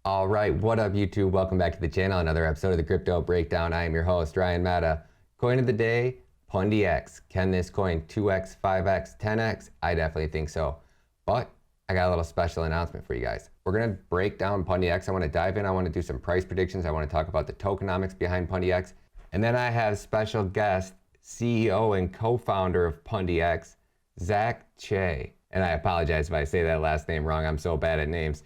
All right, what up YouTube? Welcome back to the channel. Another episode of the Crypto Breakdown. I am your host, Ryan Mata. Coin of the day, Pundix. Can this coin 2x, 5x, 10x? I definitely think so. But I got a little special announcement for you guys. We're gonna break down Pundix. I wanna dive in, I wanna do some price predictions. I wanna talk about the tokenomics behind Pundix. And then I have special guest, CEO and co-founder of Pundix, Zach Che. And I apologize if I say that last name wrong. I'm so bad at names.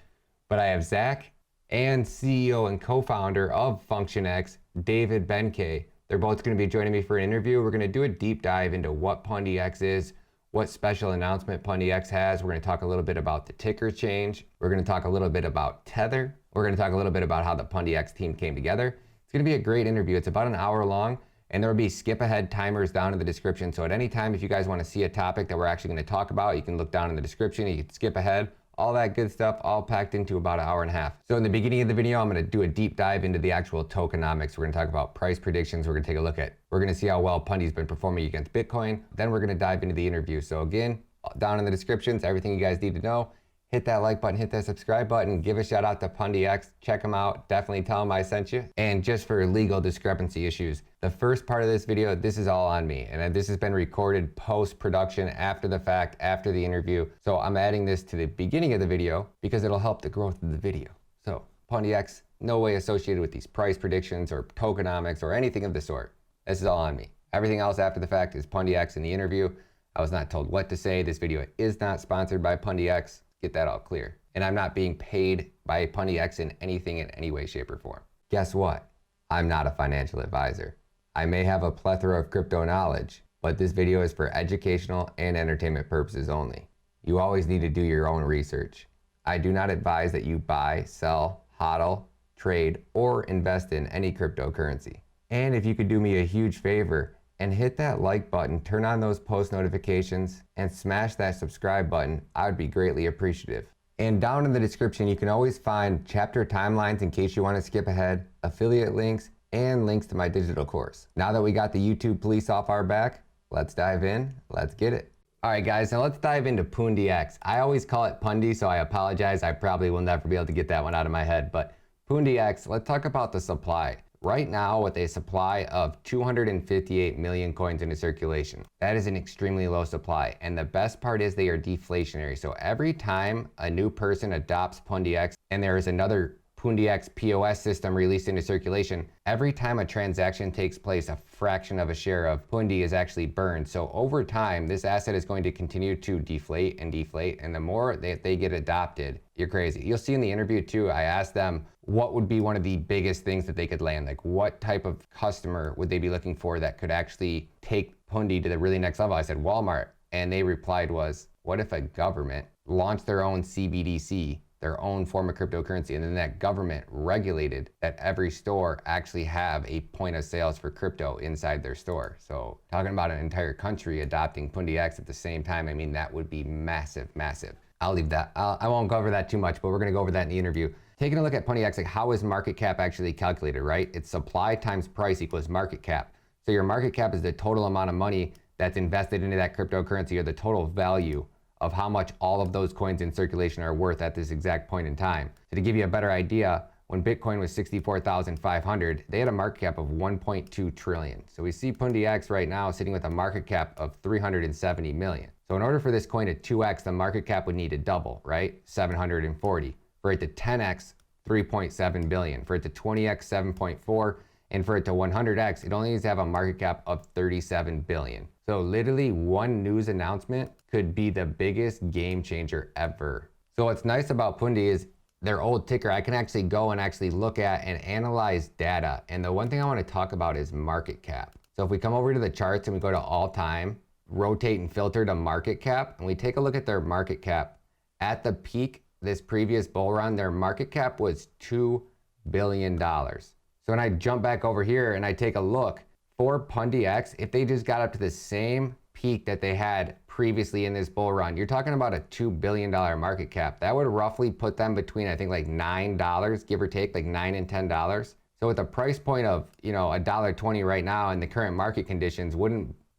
But I have Zach and CEO and co-founder of FunctionX, David Benkei. They're both going to be joining me for an interview. We're going to do a deep dive into what Pundix is, what special announcement Pundix has. We're going to talk a little bit about the ticker change. We're going to talk a little bit about Tether. We're going to talk a little bit about how the Pundix team came together. It's going to be a great interview. It's about an hour long, and there will be skip ahead timers down in the description. So at any time, if you guys want to see a topic that we're actually going to talk about, you can look down in the description. You can skip ahead. All that good stuff, all packed into about an hour and a half. So in the beginning of the video, I'm gonna do a deep dive into the actual tokenomics. We're gonna talk about price predictions. We're gonna see how well Pundi's been performing against Bitcoin. Then we're gonna dive into the interview. So again, down in the descriptions, everything you guys need to know. Hit that like button, hit that subscribe button, give a shout out to Pundix, check them out, definitely tell them I sent you. And just for legal discrepancy issues, the first part of this video, this is all on me. And this has been recorded post-production after the fact, after the interview. So I'm adding this to the beginning of the video because it'll help the growth of the video. So Pundix, no way associated with these price predictions or tokenomics or anything of the sort. This is all on me. Everything else after the fact is Pundix in the interview. I was not told what to say. This video is not sponsored by Pundix. Get that all clear. And I'm not being paid by Pundix in anything in any way, shape, or form. Guess what? I'm not a financial advisor. I may have a plethora of crypto knowledge, but this video is for educational and entertainment purposes only. You always need to do your own research. I do not advise that you buy, sell, hodl, trade, or invest in any cryptocurrency. And if you could do me a huge favor and hit that like button, turn on those post notifications, and smash that subscribe button, I would be greatly appreciative. And down in the description, you can always find chapter timelines in case you want to skip ahead, affiliate links, and links to my digital course. Now that we got the YouTube police off our back, let's dive in, let's get it. All right guys, now let's dive into Pundix. I always call it Pundi, so I apologize. I probably will never be able to get that one out of my head, but Pundix, let's talk about the supply. Right now, with a supply of 258 million coins into circulation, that is an extremely low supply. And the best part is they are deflationary. So every time a new person adopts Pundix and there is another Pundix POS system released into circulation, every time a transaction takes place, a fraction of a share of Pundi is actually burned. So over time, this asset is going to continue to deflate and deflate. And the more that they get adopted, you're crazy. You'll see in the interview too, I asked them what would be one of the biggest things that they could land? Like what type of customer would they be looking for that could actually take Pundi to the really next level? I said Walmart. And they replied was, what if a government launched their own CBDC, their own form of cryptocurrency, and then that government regulated that every store actually have a point of sales for crypto inside their store. So talking about an entire country adopting Pundix at the same time, I mean, that would be massive, massive. I'll leave that. I won't go over that too much, but we're gonna go over that in the interview. Taking a look at Pundix, like how is market cap actually calculated, right? It's supply times price equals market cap. So your market cap is the total amount of money that's invested into that cryptocurrency or the total value of how much all of those coins in circulation are worth at this exact point in time. So to give you a better idea, when Bitcoin was 64,500, they had a market cap of 1.2 trillion. So we see Pundix right now sitting with a market cap of 370 million. So in order for this coin to 2x, the market cap would need to double, right? 740. For it to 10x, 3.7 billion. For it to 20x, 7.4. And for it to 100x, it only needs to have a market cap of 37 billion. So literally one news announcement could be the biggest game changer ever. So what's nice about Pundi is their old ticker, I can actually go and actually look at and analyze data. And the one thing I want to talk about is market cap. So if we come over to the charts and we go to all time, rotate and filter to market cap, and we take a look at their market cap at the peak, this previous bull run, their market cap was $2 billion. So when I jump back over here and I take a look for Pundix, if they just got up to the same peak that they had previously in this bull run, you're talking about a $2 billion market cap. That would roughly put them between, I think, like $9, give or take, like $9 and $10. So with a price point of, $1.20 right now in the current market conditions,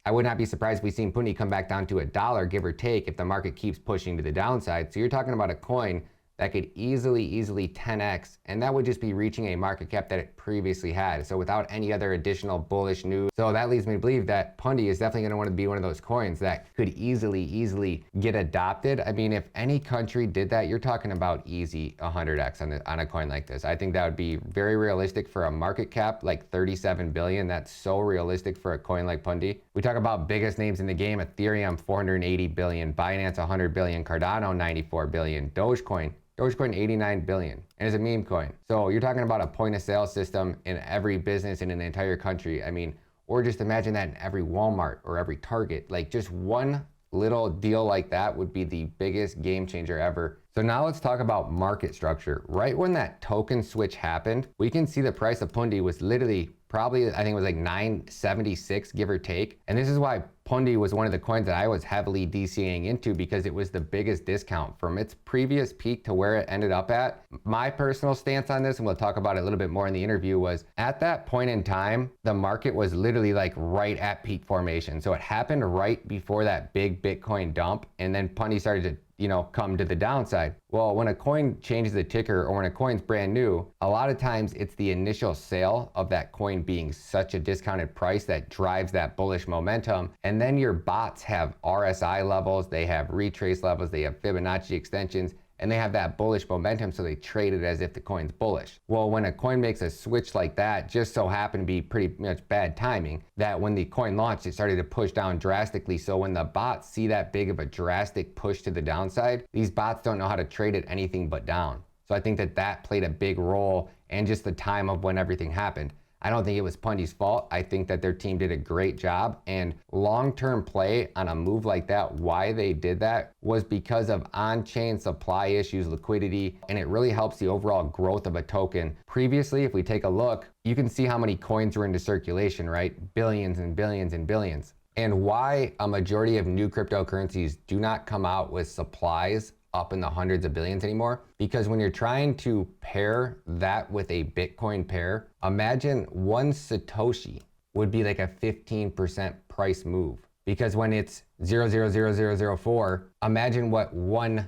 I would not be surprised if we seen Pundi come back down to $1, give or take, if the market keeps pushing to the downside. So you're talking about a coin that could easily 10x, and that would just be reaching a market cap that it previously had. So without any other additional bullish news. So that leads me to believe that Pundi is definitely going to want to be one of those coins that could easily get adopted. I mean, if any country did that, you're talking about easy 100x on a coin like this. I think that would be very realistic for a market cap like 37 billion. That's so realistic for a coin like Pundi. We talk about biggest names in the game: Ethereum 480 billion, Binance 100 billion, Cardano 94 billion, Dogecoin 89 billion, and it's a meme coin. So you're talking about a point of sale system in every business in an entire country. I mean, or just imagine that in every Walmart or every Target. Like, just one little deal like that would be the biggest game changer ever. So now let's talk about market structure. Right when that token switch happened, we can see the price of Pundi was literally probably, I think it was like 976, give or take. And this is why Pundi was one of the coins that I was heavily DCAing into, because it was the biggest discount from its previous peak to where it ended up at. My personal stance on this, and we'll talk about it a little bit more in the interview, was at that point in time, the market was literally like right at peak formation. So it happened right before that big Bitcoin dump, and then Pundi started to come to the downside. Well, when a coin changes the ticker or when a coin's brand new, a lot of times it's the initial sale of that coin being such a discounted price that drives that bullish momentum. And then your bots have RSI levels, they have retrace levels, they have Fibonacci extensions, and they have that bullish momentum, so they trade it as if the coin's bullish. Well, when a coin makes a switch like that, just so happened to be pretty much bad timing, that when the coin launched, it started to push down drastically. So when the bots see that big of a drastic push to the downside, these bots don't know how to trade it anything but down. So I think that that played a big role, and just the time of when everything happened. I don't think it was Pundi's fault. I think that their team did a great job, and long-term play on a move like that, why they did that was because of on-chain supply issues, liquidity, and it really helps the overall growth of a token. Previously, if we take a look, you can see how many coins were into circulation, right? Billions and billions and billions. And why a majority of new cryptocurrencies do not come out with supplies up in the hundreds of billions anymore, because when you're trying to pair that with a Bitcoin pair, imagine one Satoshi would be like a 15% price move, because when it's 0.00004, imagine what one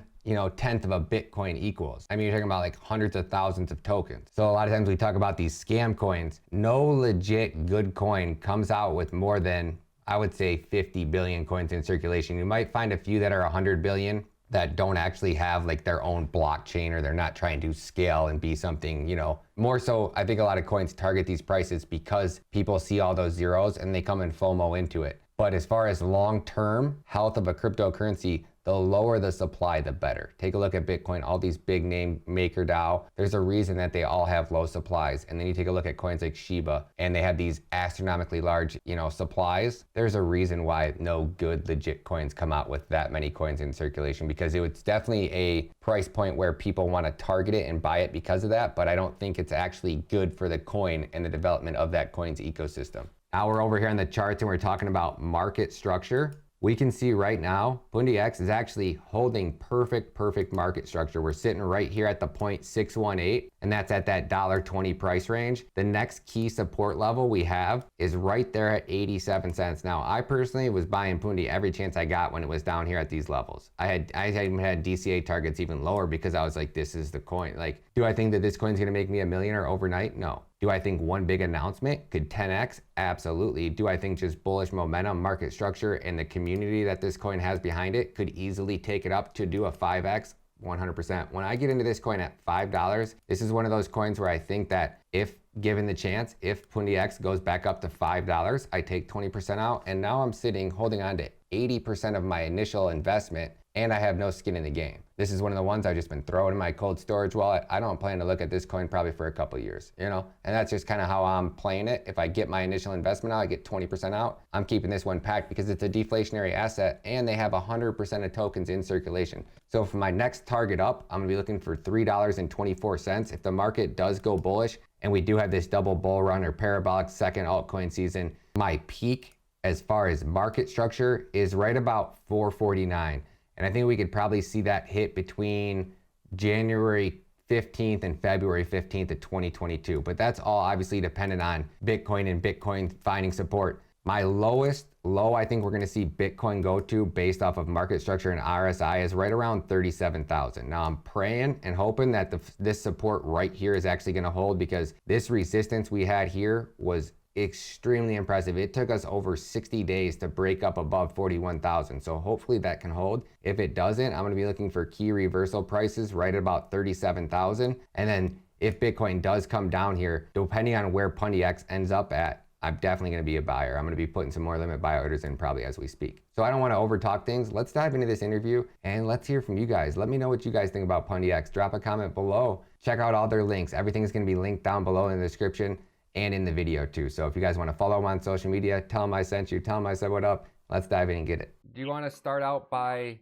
tenth of a Bitcoin equals. I mean, you're talking about like hundreds of thousands of tokens. So a lot of times we talk about these scam coins. No legit good coin comes out with more than, I would say, 50 billion coins in circulation. You might find a few that are 100 billion that don't actually have like their own blockchain, or they're not trying to scale and be something, more so. I think a lot of coins target these prices because people see all those zeros and they come and FOMO into it. But as far as long-term health of a cryptocurrency, the lower the supply, the better. Take a look at Bitcoin, all these big name MakerDAO. There's a reason that they all have low supplies. And then you take a look at coins like Shiba, and they have these astronomically large, supplies. There's a reason why no good, legit coins come out with that many coins in circulation, because it's definitely a price point where people want to target it and buy it because of that. But I don't think it's actually good for the coin and the development of that coin's ecosystem. Now we're over here on the charts and we're talking about market structure. We can see right now, Pundix is actually holding perfect market structure. We're sitting right here at the 0.618, and that's at that $1.20 price range. The next key support level we have is right there at 87 cents. Now, I personally was buying Pundi every chance I got when it was down here at these levels. I even had DCA targets even lower, because I was like, this is the coin. Like, do I think that this coin's gonna make me a millionaire overnight? No. Do I think one big announcement could 10x? Absolutely. Do I think just bullish momentum, market structure, and the community that this coin has behind it could easily take it up to do a 5x? 100%. When I get into this coin at $5, this is one of those coins where I think that if given the chance, if Pundix goes back up to $5, I take 20% out, and now I'm sitting holding on to 80% of my initial investment, and I have no skin in the game. This is one of the ones I've just been throwing in my cold storage wallet. I don't plan to look at this coin probably for a couple of years, and that's just kind of how I'm playing it. If I get my initial investment out, I get 20% out. I'm keeping this one packed because it's a deflationary asset, and they have 100% of tokens in circulation. So for my next target up, I'm gonna be looking for $3.24. If the market does go bullish, and we do have this double bull run or parabolic second altcoin season, my peak as far as market structure is right about 449. And I think we could probably see that hit between January 15th and February 15th of 2022. But that's all obviously dependent on Bitcoin and Bitcoin finding support. My lowest low I think we're going to see Bitcoin go to based off of market structure and RSI is right around 37,000. Now I'm praying and hoping that this support right here is actually going to hold, because this resistance we had here was extremely impressive. It took us over 60 days to break up above 41,000. So hopefully that can hold. If it doesn't, I'm going to be looking for key reversal prices right at about 37,000. And then if Bitcoin does come down here, depending on where Pundix ends up at, I'm definitely going to be a buyer. I'm going to be putting some more limit buy orders in probably as we speak. So I don't want to overtalk things. Let's dive into this interview and let's hear from you guys. Let me know what you guys think about Pundix. Drop a comment below. Check out all their links. Everything is going to be linked down below in the description and in the video too. So if you guys want to follow them on social media, tell them I sent you, tell them I said what up. Let's dive in and get it. Do you want to start out by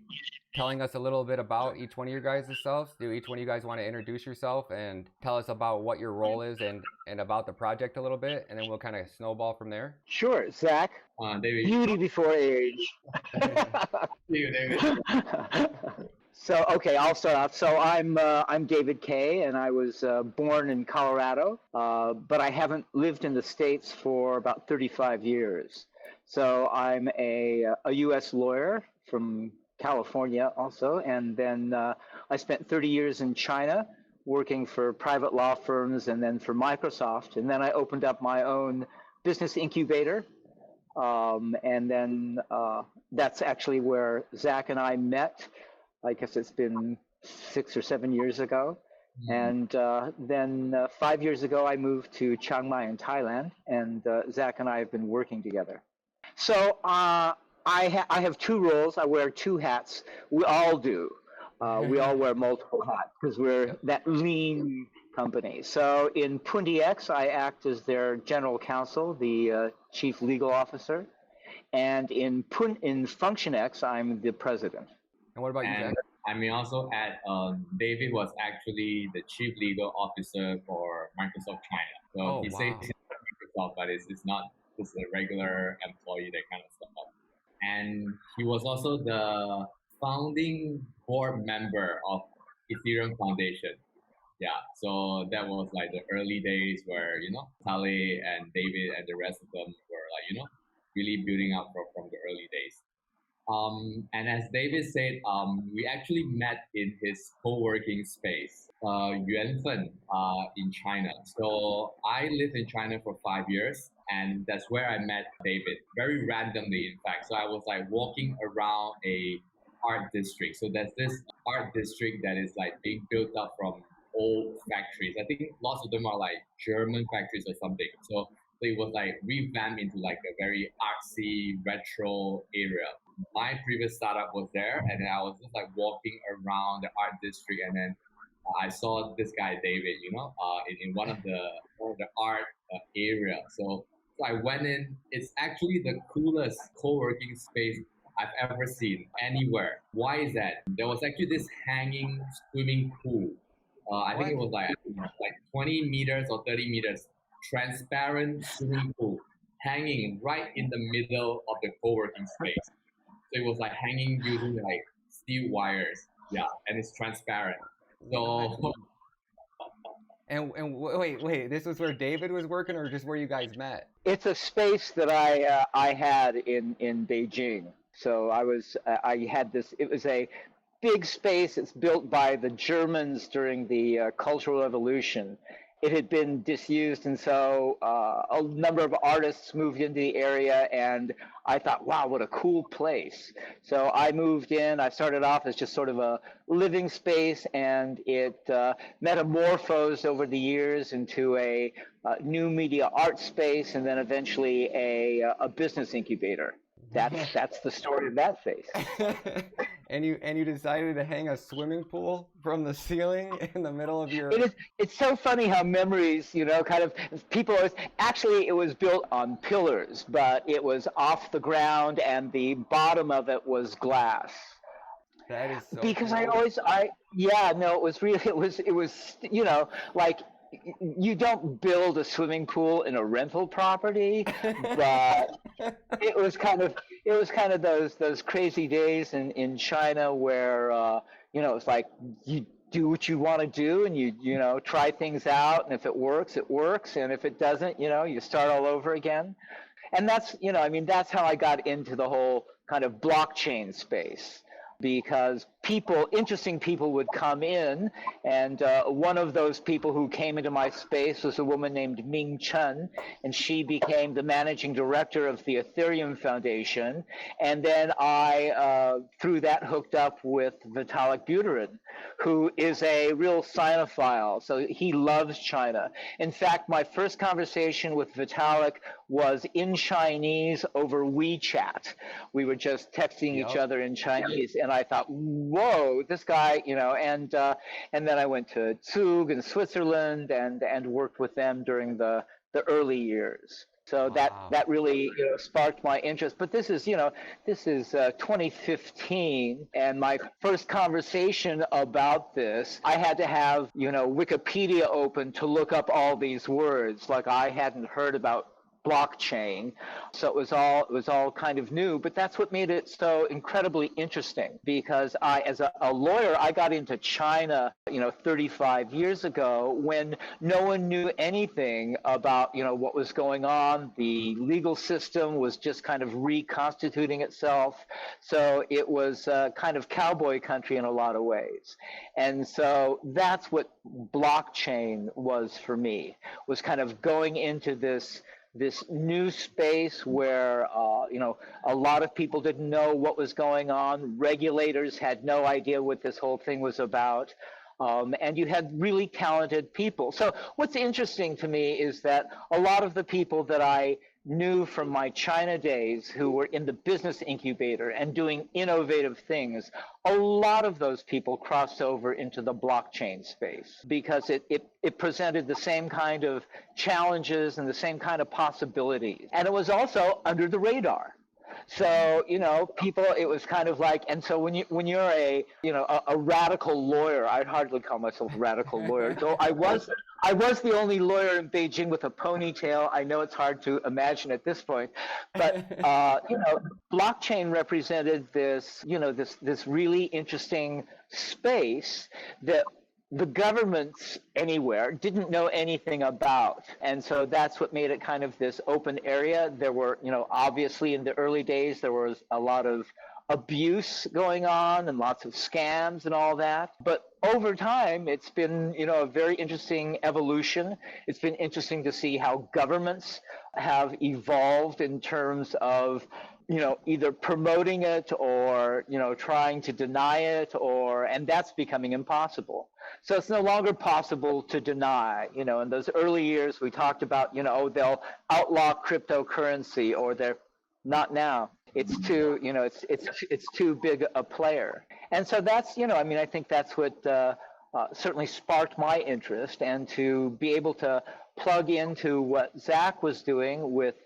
telling us a little bit about each one of your guys' selves? Do each one of you guys want to introduce yourself and tell us about what your role is and about the project a little bit, and then we'll kind of snowball from there? Sure, Zach. David. Beauty before age. You, David. So, okay, I'll start off. So I'm David Kay, and I was born in Colorado, but I haven't lived in the States for about 35 years. So I'm a U.S. lawyer from California also, and then I spent 30 years in China working for private law firms and then for Microsoft, and then I opened up my own business incubator, and then that's actually where Zach and I met. I guess it's been 6 or 7 years ago. And then 5 years ago, I moved to Chiang Mai in Thailand, and Zach and I have been working together. So I have two roles. I wear two hats. We all do. We all wear multiple hats because we're that lean company. So in Pundix, I act as their general counsel, the chief legal officer. And in FunctionX, I'm the president. And what about you, Zach? I may also add, David was actually the chief legal officer for Microsoft China. So he says Microsoft, but it's not just a regular employee, that kind of stuff. And he was also the founding board member of Ethereum Foundation. Yeah, so that was like the early days where, Tale and David and the rest of them were like, really building up from the early days. And as David said, we actually met in his co-working space, Yuanfen, in China. So I lived in China for 5 years, and that's where I met David, very randomly, in fact. So I was like walking around a art district. So there's this art district that is like being built up from old factories. I think lots of them are like German factories or something. So it was like revamped into like a very artsy, retro area. My previous startup was there, and then I was just like walking around the art district, and then I saw this guy David, in one of the art area. So I went in. It's actually the coolest co-working space I've ever seen anywhere. Why is that? There was actually this hanging swimming pool. I think it was like 20 meters or 30 meters, transparent swimming pool hanging right in the middle of the co-working space. So it was like hanging using like steel wires. Yeah, and it's transparent. So. And wait, this was where David was working, or just where you guys met? It's a space that I had in Beijing. So I had this. It was a big space. It's built by the Germans during the Cultural Revolution. It had been disused, and so a number of artists moved into the area, and I thought, wow, what a cool place. So I moved in. I started off as just sort of a living space, and it metamorphosed over the years into a new media art space, and then eventually a business incubator. That's the story of that space. And you decided to hang a swimming pool from the ceiling in the middle of your. It's so funny how memories, kind of people always. Actually, it was built on pillars, but it was off the ground, and the bottom of it was glass. That is so. Because cool. It was really it was like. You don't build a swimming pool in a rental property, but it was kind of those crazy days in China where it's like you do what you want to do, and you try things out, and if it works, it works, and if it doesn't, you start all over again. And that's, that's how I got into the whole kind of blockchain space, because interesting people would come in, and one of those people who came into my space was a woman named Ming Chen, and she became the managing director of the Ethereum Foundation. And then I, through that, hooked up with Vitalik Buterin, who is a real Sinophile, so he loves China. In fact, my first conversation with Vitalik was in Chinese over WeChat. We were just texting each other in Chinese, and I thought, whoa, this guy, and then I went to Zug in Switzerland and worked with them during the early years. So that really sparked my interest. But this is 2015, and my first conversation about this, I had to have Wikipedia open to look up all these words, like I hadn't heard about blockchain. So it was all kind of new, but that's what made it so incredibly interesting, because as a lawyer, I got into China, 35 years ago, when no one knew anything about, what was going on. The legal system was just kind of reconstituting itself. So it was kind of cowboy country in a lot of ways. And so that's what blockchain was for me, was kind of going into this new space where a lot of people didn't know what was going on. Regulators had no idea what this whole thing was about. And you had really talented people. So what's interesting to me is that a lot of the people that I knew from my China days who were in the business incubator and doing innovative things, a lot of those people crossed over into the blockchain space, because it presented the same kind of challenges and the same kind of possibilities. And it was also under the radar. So, people, it was kind of like, and so when you're a radical lawyer, I'd hardly call myself a radical lawyer, though I was the only lawyer in Beijing with a ponytail. I know it's hard to imagine at this point, but, blockchain represented this, this really interesting space that the governments anywhere didn't know anything about. And so that's what made it kind of this open area. There were, obviously in the early days, there was a lot of abuse going on and lots of scams and all that. But over time, it's been, a very interesting evolution. It's been interesting to see how governments have evolved in terms of either promoting it or, trying to deny it, and that's becoming impossible. So it's no longer possible to deny. In those early years, we talked about, they'll outlaw cryptocurrency, or they're not now. It's too, it's too big a player. And so that's, I think that's what certainly sparked my interest, and to be able to plug into what Zach was doing with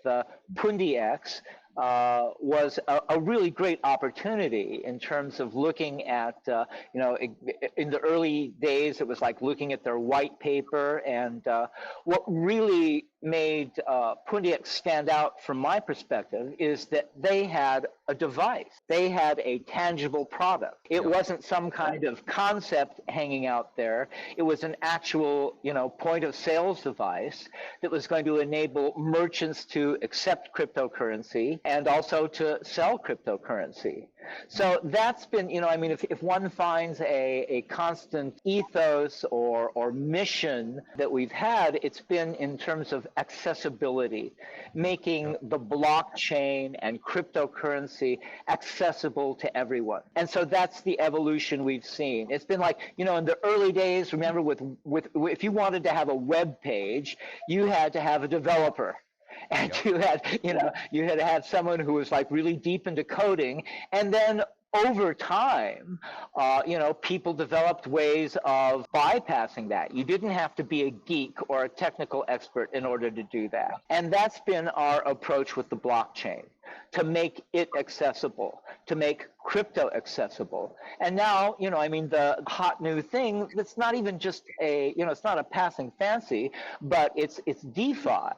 Pundix, was a really great opportunity in terms of looking at, in the early days, it was like looking at their white paper. And what really made Pundix stand out from my perspective is that they had a device. They had a tangible product. It wasn't some kind of concept hanging out there. It was an actual, point of sales device that was going to enable merchants to accept cryptocurrency and also to sell cryptocurrency. So that's been, if one finds a constant ethos or mission that we've had, it's been in terms of accessibility, making the blockchain and cryptocurrency accessible to everyone. And so that's the evolution we've seen. It's been like, in the early days, remember, with if you wanted to have a web page, you had to have a developer. And you had to have someone who was like really deep into coding. And then over time, people developed ways of bypassing that. You didn't have to be a geek or a technical expert in order to do that. And that's been our approach with the blockchain, to make it accessible, to make crypto accessible. And now, the hot new thing, that's not even just it's not a passing fancy, but it's DeFi.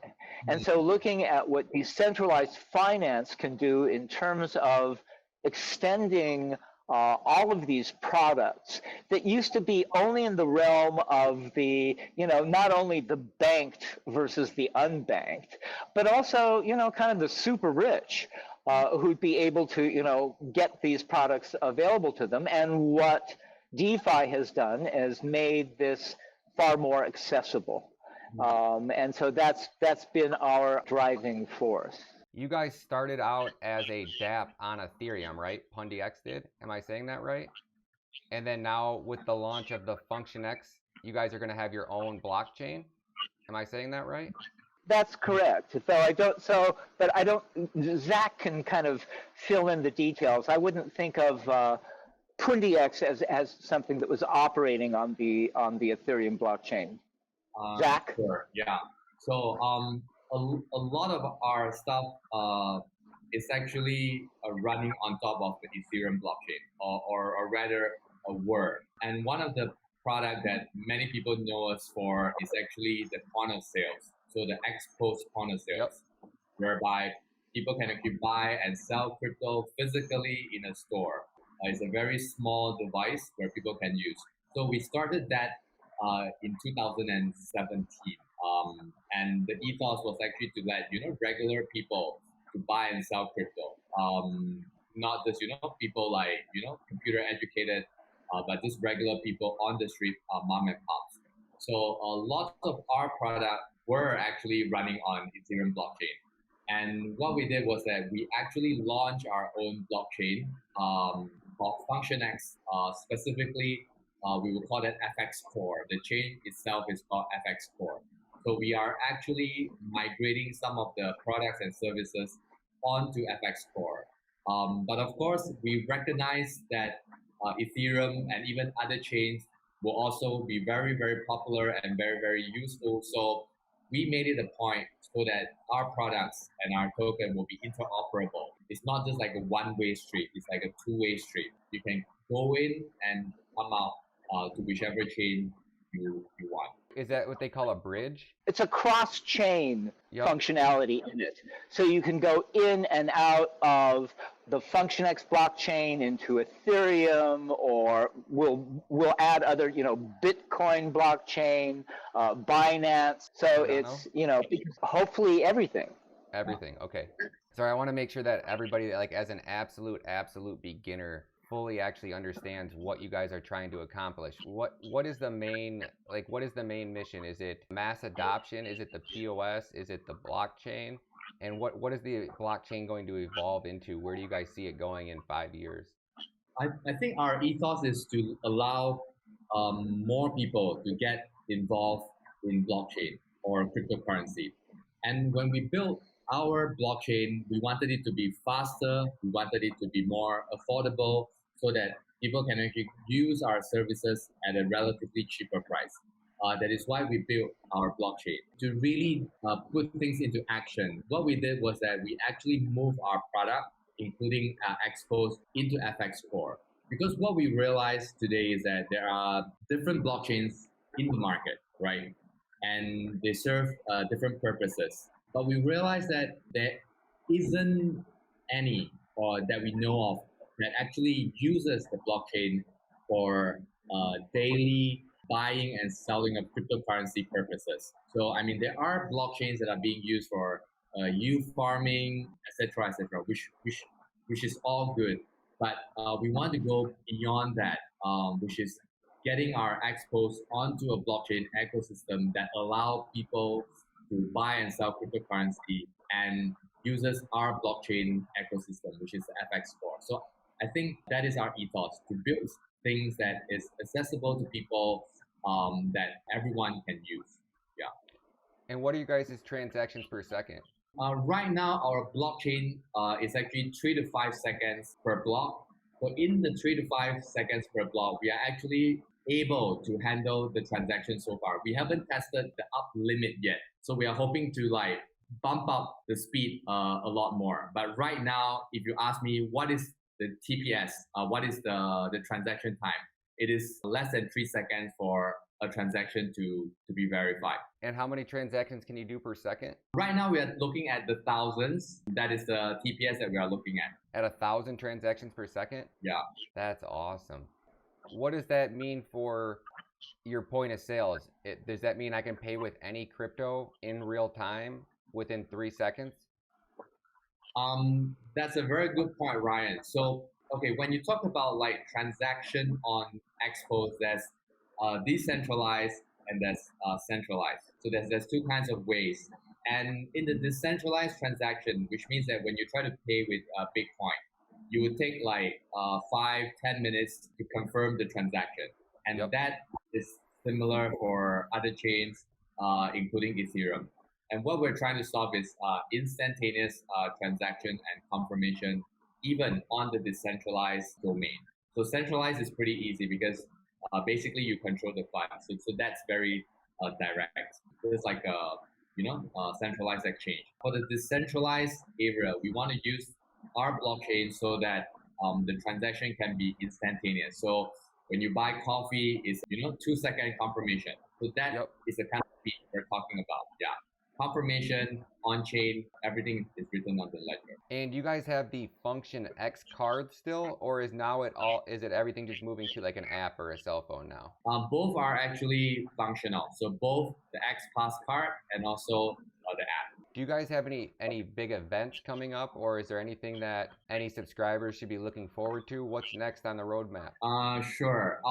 And so looking at what decentralized finance can do in terms of extending all of these products that used to be only in the realm of the, not only the banked versus the unbanked, but also, kind of the super rich who'd be able to, get these products available to them. And what DeFi has done is made this far more accessible. And so that's been our driving force. You guys started out as a dApp on Ethereum, right? Pundix did. Am I saying that right? And then now with the launch of the FunctionX, you guys are going to have your own blockchain. Am I saying that right? That's correct. But I don't. Zach can kind of fill in the details. I wouldn't think of Pundix as something that was operating on the Ethereum blockchain. Zach? Sure. Yeah. So a lot of our stuff is actually running on top of the Ethereum blockchain, or rather a word. And one of the product that many people know us for is actually the point of sales. So the exposed point of sales, whereby people can actually buy and sell crypto physically in a store. It's a very small device where people can use. So we started that in 2017, and the ethos was actually to let regular people to buy and sell crypto, not just people like computer educated, but just regular people on the street, mom and pops. So a lot of our product were actually running on Ethereum blockchain, and what we did was that we actually launched our own blockchain called FunctionX. Specifically, we will call that FX Core. The chain itself is called FX Core. So we are actually migrating some of the products and services onto FX Core. But of course, we recognize that Ethereum and even other chains will also be very, very popular and very, very useful. So we made it a point so that our products and our token will be interoperable. It's not just like a one-way street. It's like a two-way street. You can go in and come out to whichever chain you want. Is that what they call a bridge? It's a cross-chain functionality in it. So you can go in and out of the FunctionX blockchain into Ethereum, or we'll add other, Bitcoin blockchain, Binance. So it's, hopefully everything. Everything. Okay. Sorry, I want to make sure that everybody, like, as an absolute beginner, fully actually understands what you guys are trying to accomplish. What is the main mission? Is it mass adoption? Is it the POS? Is it the blockchain? And what is the blockchain going to evolve into? Where do you guys see it going in 5 years? I think our ethos is to allow more people to get involved in blockchain or cryptocurrency. And when we built our blockchain, we wanted it to be faster, we wanted it to be more affordable, so that people can actually use our services at a relatively cheaper price. That is why we built our blockchain, to really put things into action. What we did was that we actually moved our product, including Expose, into FX Core. Because what we realized today is that there are different blockchains in the market, right? And they serve different purposes. But we realized that there isn't any, or that we know of, that actually uses the blockchain for daily buying and selling of cryptocurrency purposes. So, I mean, there are blockchains that are being used for youth farming, etc., which is all good. But we want to go beyond that, which is getting our Expose onto a blockchain ecosystem that allow people to buy and sell cryptocurrency and uses our blockchain ecosystem, which is the FX Core. So I think that is our ethos, to build things that is accessible to people, that everyone can use. Yeah. And what are you guys' transactions per second? Right now, our blockchain is actually 3 to 5 seconds per block. So in the 3 to 5 seconds per block, we are actually able to handle the transaction so far. We haven't tested the up limit yet. So we are hoping to bump up the speed a lot more. But right now, if you ask me what is the TPS, what is the transaction time, it is less than 3 seconds for a transaction to be verified. And how many transactions can you do per second? Right now, we are looking at the thousands. That is the TPS that we are looking at. At 1,000 transactions per second? Yeah. That's awesome. What does that mean for your point of sales? Does that mean I can pay with any crypto in real time within 3 seconds? That's a very good point, Ryan. So, okay, when you talk about like transaction on Expos, there's decentralized and there's centralized. So there's two kinds of ways. And in the decentralized transaction, which means that when you try to pay with Bitcoin, you would take like 5-10 minutes to confirm the transaction. And that is similar for other chains, including Ethereum. And what we're trying to solve is instantaneous transaction and confirmation, even on the decentralized domain. So centralized is pretty easy because basically you control the funds. So that's very direct. It's like a centralized exchange. For the decentralized area, we want to use our blockchain so that the transaction can be instantaneous. So when you buy coffee, it's 2-second confirmation. So that is the kind of speed we're talking about. Yeah. Confirmation on chain, everything is written on the ledger. And you guys have the Function X card still, or is it everything just moving to like an app or a cell phone now? Both are actually functional. So both the X Pass card and also the app. Do you guys have any big events coming up, or is there anything that any subscribers should be looking forward to? What's next on the roadmap? Sure.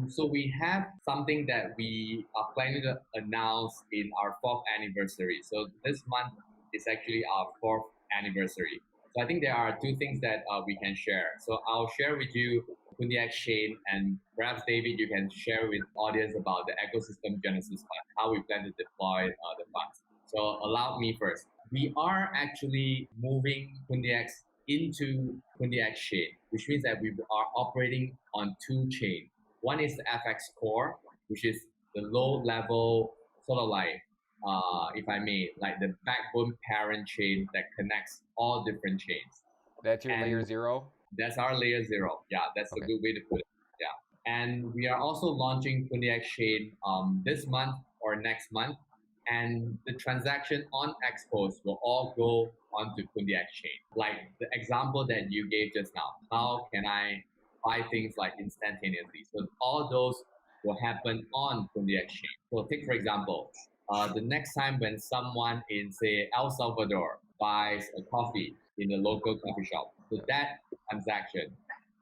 So we have something that we are planning to announce in our 4th anniversary. So this month is actually our 4th anniversary. So I think there are 2 things that we can share. So I'll share with you Pundix chain, and perhaps David, you can share with audience about the ecosystem Genesis fund, how we plan to deploy the funds. So allow me first. We are actually moving Pundix into Pundix chain, which means that we are operating on 2 chains. One is the FX core, which is the low level, sort of like, if I may, like the backbone parent chain that connects all different chains. That's your layer 0? That's our layer 0. Yeah, that's a good way to put it. Yeah. And we are also launching Pundix chain this month or next month. And the transaction on Expos will all go onto Pundix chain. Like the example that you gave just now, how can I buy things like instantaneously? So all those will happen on Pundix chain. So take for example, the next time when someone in say El Salvador buys a coffee in a local coffee shop, so that transaction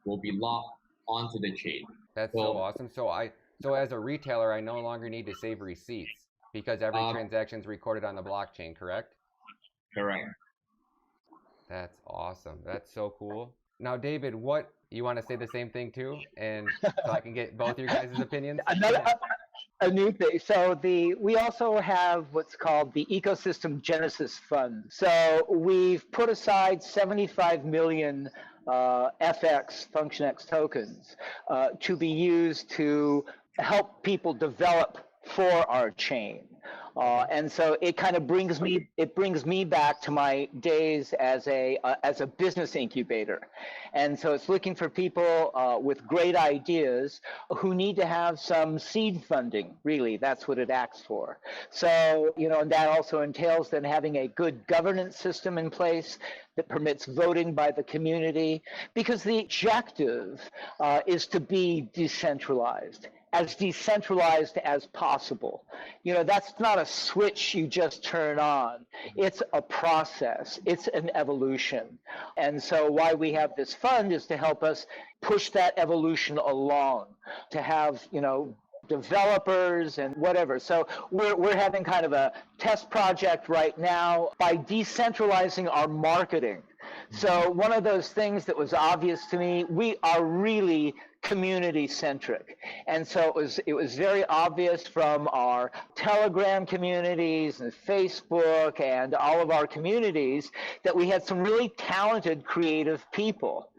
will be logged onto the chain. That's so awesome. So as a retailer, I no longer need to save receipts, because every transaction is recorded on the blockchain, correct? Correct. That's awesome. That's so cool. Now, David, you want to say the same thing too, and so I can get both your guys' opinions? A new thing. So we also have what's called the Ecosystem Genesis Fund. So we've put aside 75 million FX, Function X tokens to be used to help people develop for our chain. And so it kind of brings me back to my days as a business incubator. And so it's looking for people with great ideas who need to have some seed funding. Really, that's what it acts for. So, and that also entails then having a good governance system in place that permits voting by the community, because the objective is to be decentralized as possible. That's not a switch you just turn on. It's a process. It's an evolution. And so why we have this fund is to help us push that evolution along, to have, developers and whatever. So we're having kind of a test project right now by decentralizing our marketing. So one of those things that was obvious to me, we are really community centric. And so it was very obvious from our Telegram communities and Facebook and all of our communities that we had some really talented creative people.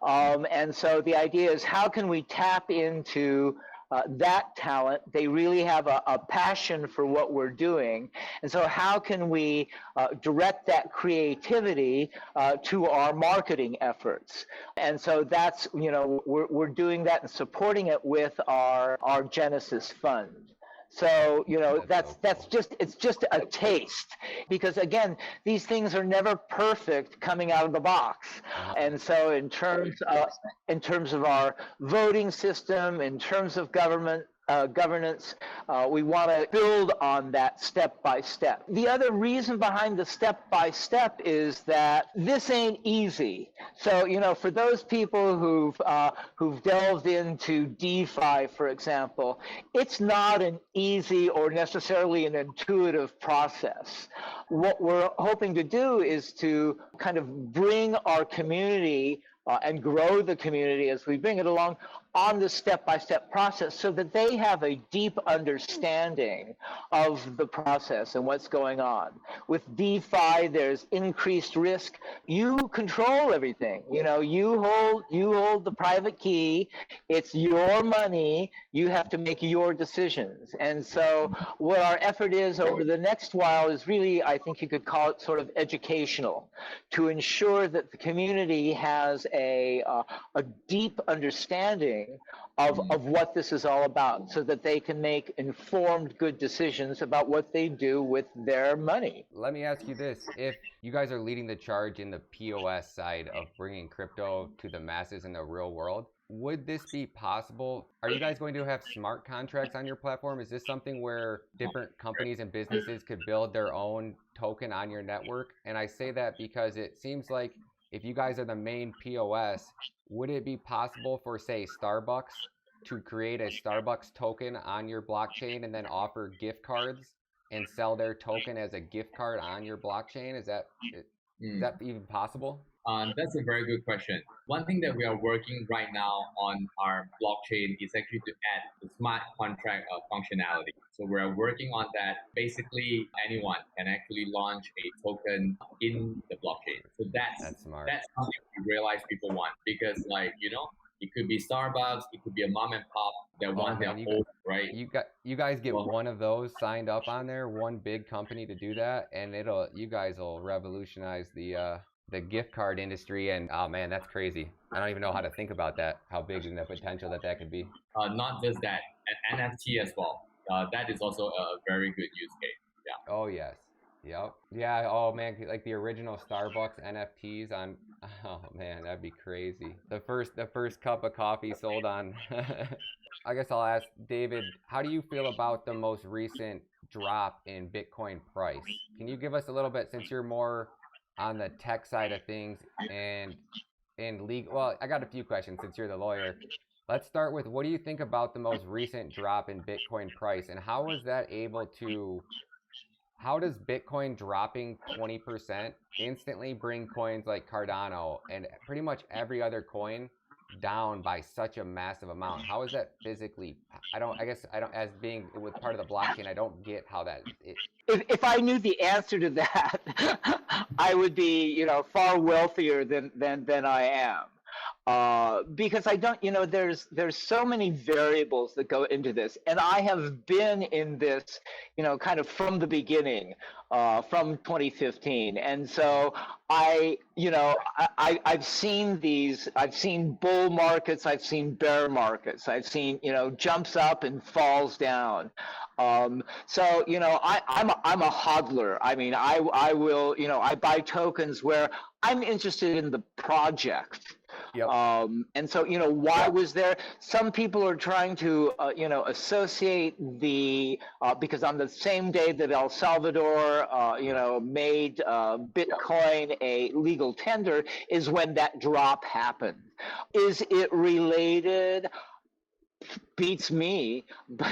And so the idea is, how can we tap into that talent? They really have a passion for what we're doing. And so how can we direct that creativity to our marketing efforts? And so that's, we're doing that and supporting it with our Genesis fund. So, That's so cool. it's just a taste, because again, these things are never perfect coming out of the box. And so in terms of our voting system, in terms of governance, we want to build on that step by step. The other reason behind the step by step is that this ain't easy. So, for those people who've delved into DeFi, for example, it's not an easy or necessarily an intuitive process. What we're hoping to do is to kind of bring our community and grow the community as we bring it along on the step-by-step process, so that they have a deep understanding of the process and what's going on. With DeFi, there's increased risk. You control everything. You hold the private key. It's your money. You have to make your decisions. And so what our effort is over the next while is really, I think you could call it sort of educational, to ensure that the community has a deep understanding of what this is all about, so that they can make informed, good decisions about what they do with their money. Let me ask you this. If you guys are leading the charge in the POS side of bringing crypto to the masses in the real world, would this be possible? Are you guys going to have smart contracts on your platform? Is this something where different companies and businesses could build their own token on your network? And I say that because it seems like if you guys are the main POS, would it be possible for, say, Starbucks to create a Starbucks token on your blockchain and then offer gift cards and sell their token as a gift card on your blockchain? Is that even possible? That's a very good question. One thing that we are working right now on our blockchain is actually to add the smart contract functionality. So we're working on that. Basically, anyone can actually launch a token in the blockchain. So that's smart. That's something we realize people want, because it could be Starbucks, it could be a mom and pop that want their own, right? You guys get one of those signed up on there, one big company to do that, and you guys will revolutionize the gift card industry. And oh man, that's crazy. I don't even know how to think about that, how big and the potential that could be. Not just that, an NFT as well. That is also a very good use case. Yeah. Oh yes. Yep. Yeah. Oh man, like the original Starbucks NFTs on. Oh man, that'd be crazy. The first cup of coffee sold on. I guess I'll ask David, how do you feel about the most recent drop in Bitcoin price? Can you give us a little bit, since you're more on the tech side of things and legal? Well, I got a few questions since you're the lawyer. Let's start with, what do you think about the most recent drop in Bitcoin price, and how does Bitcoin dropping 20% instantly bring coins like Cardano and pretty much every other coin down by such a massive amount? How is that physically? As being with part of the blockchain, I don't get how that is. If I knew the answer to that, I would be, far wealthier than I am. Because I don't, there's so many variables that go into this, and I have been in this, kind of from the beginning, from 2015, and so I've seen bull markets, I've seen bear markets, I've seen, jumps up and falls down. So, I'm a hodler. I mean, I will, I buy tokens where I'm interested in the project. Yep. And so, why was there? Some people are trying to, associate because on the same day that El Salvador, made Bitcoin a legal tender is when that drop happened. Is it related? Beats me, but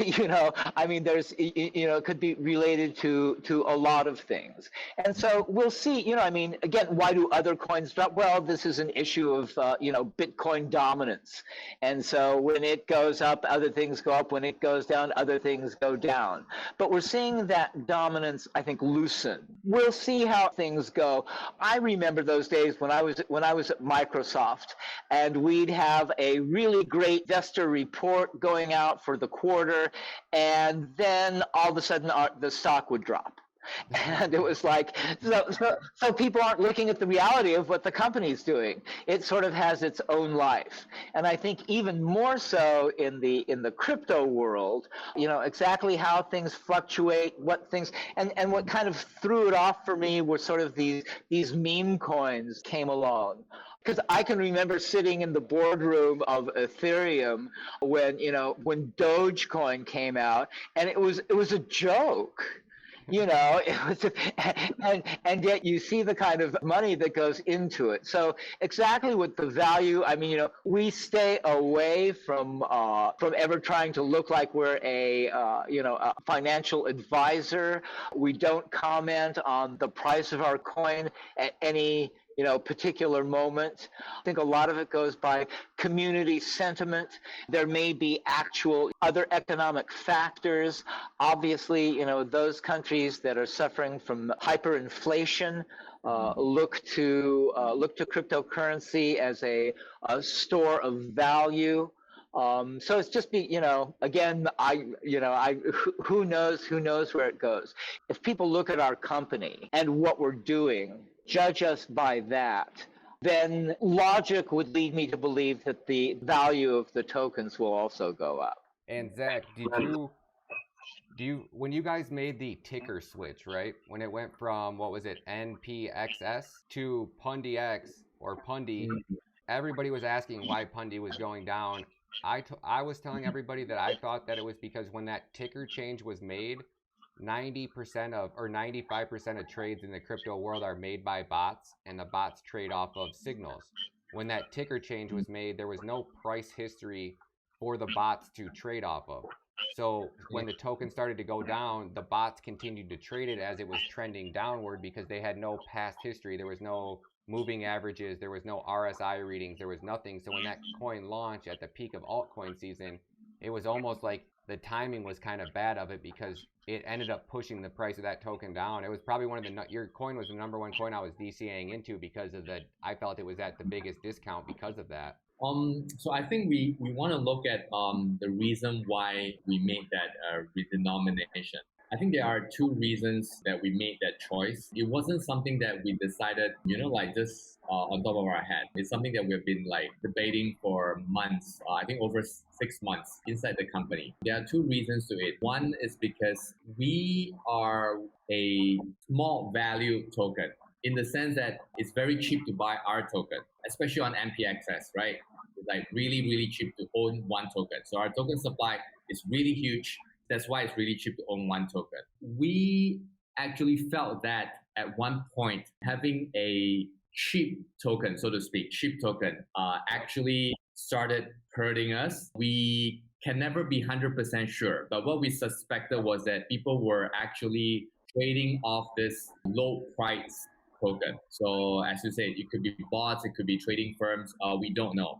there's, it could be related to a lot of things, and so we'll see. Again, why do other coins drop? Well, this is an issue of Bitcoin dominance, and so when it goes up, other things go up. When it goes down, other things go down. But we're seeing that dominance, I think, loosen. We'll see how things go. I remember those days when I was at Microsoft, and we'd have a really great investor report going out for the quarter, and then all of a sudden the stock would drop. And it was like, so people aren't looking at the reality of what the company's doing. It sort of has its own life. And I think even more so in the crypto world, exactly how things fluctuate, what things, and what kind of threw it off for me were sort of these meme coins came along. Because I can remember sitting in the boardroom of Ethereum when Dogecoin came out, and it was a joke. It was, and yet you see the kind of money that goes into it. So exactly what the value. I mean, we stay away from ever trying to look like we're a financial advisor. We don't comment on the price of our coin at any particular moment. I think a lot of it goes by community sentiment. There may be actual other economic factors. Obviously, those countries that are suffering from hyperinflation look to cryptocurrency as a store of value. So it's just again, who knows where it goes. If people look at our company and what we're doing, judge us by that, then logic would lead me to believe that the value of the tokens will also go up. And Zach, when you guys made the ticker switch, right? When it went from, what was it, NPXS to Pundix or Pundi, everybody was asking why Pundi was going down. I was telling everybody that I thought that it was because when that ticker change was made, 90% of or 95% of trades in the crypto world are made by bots, and the bots trade off of signals. When that ticker change was made, there was no price history for the bots to trade off of. So when the token started to go down, the bots continued to trade it as it was trending downward because they had no past history. There was no moving averages. There was no RSI readings. There was nothing. So when that coin launched at the peak of altcoin season, it was almost like the timing was kind of bad of it because it ended up pushing the price of that token down. It was probably your coin was the number one coin I was DCAing into because of I felt it was at the biggest discount because of that. So I think we want to look at the reason why we made that redenomination. I think there are two reasons that we made that choice. It wasn't something that we decided, just on top of our head. It's something that we've been debating for months. I think over 6 months inside the company. There are two reasons to it. One is because we are a small value token in the sense that it's very cheap to buy our token, especially on MPXS, right? It's really, really cheap to own one token. So our token supply is really huge. That's why it's really cheap to own one token. We actually felt that at one point, having a cheap token, so to speak, actually started hurting us. We can never be 100% sure, but what we suspected was that people were actually trading off this low price token. So as you said, it could be bots, it could be trading firms, we don't know.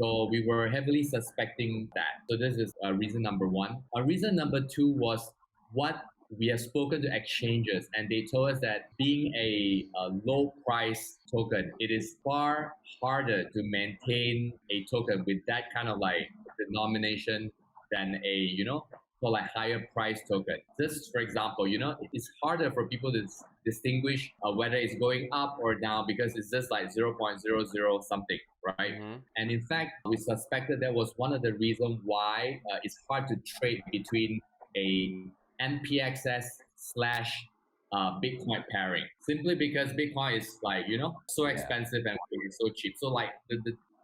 So we were heavily suspecting that. So this is reason number one. Reason number two was what we have spoken to exchanges, and they told us that being a low price token, it is far harder to maintain a token with that kind of denomination than a higher price token. Just for example, it's harder for people to distinguish whether it's going up or down because it's just 0.00 something, right? Mm-hmm. And in fact, we suspected that was one of the reasons why it's hard to trade between a NPXS / Bitcoin pairing, simply because Bitcoin is so expensive and it's so cheap. So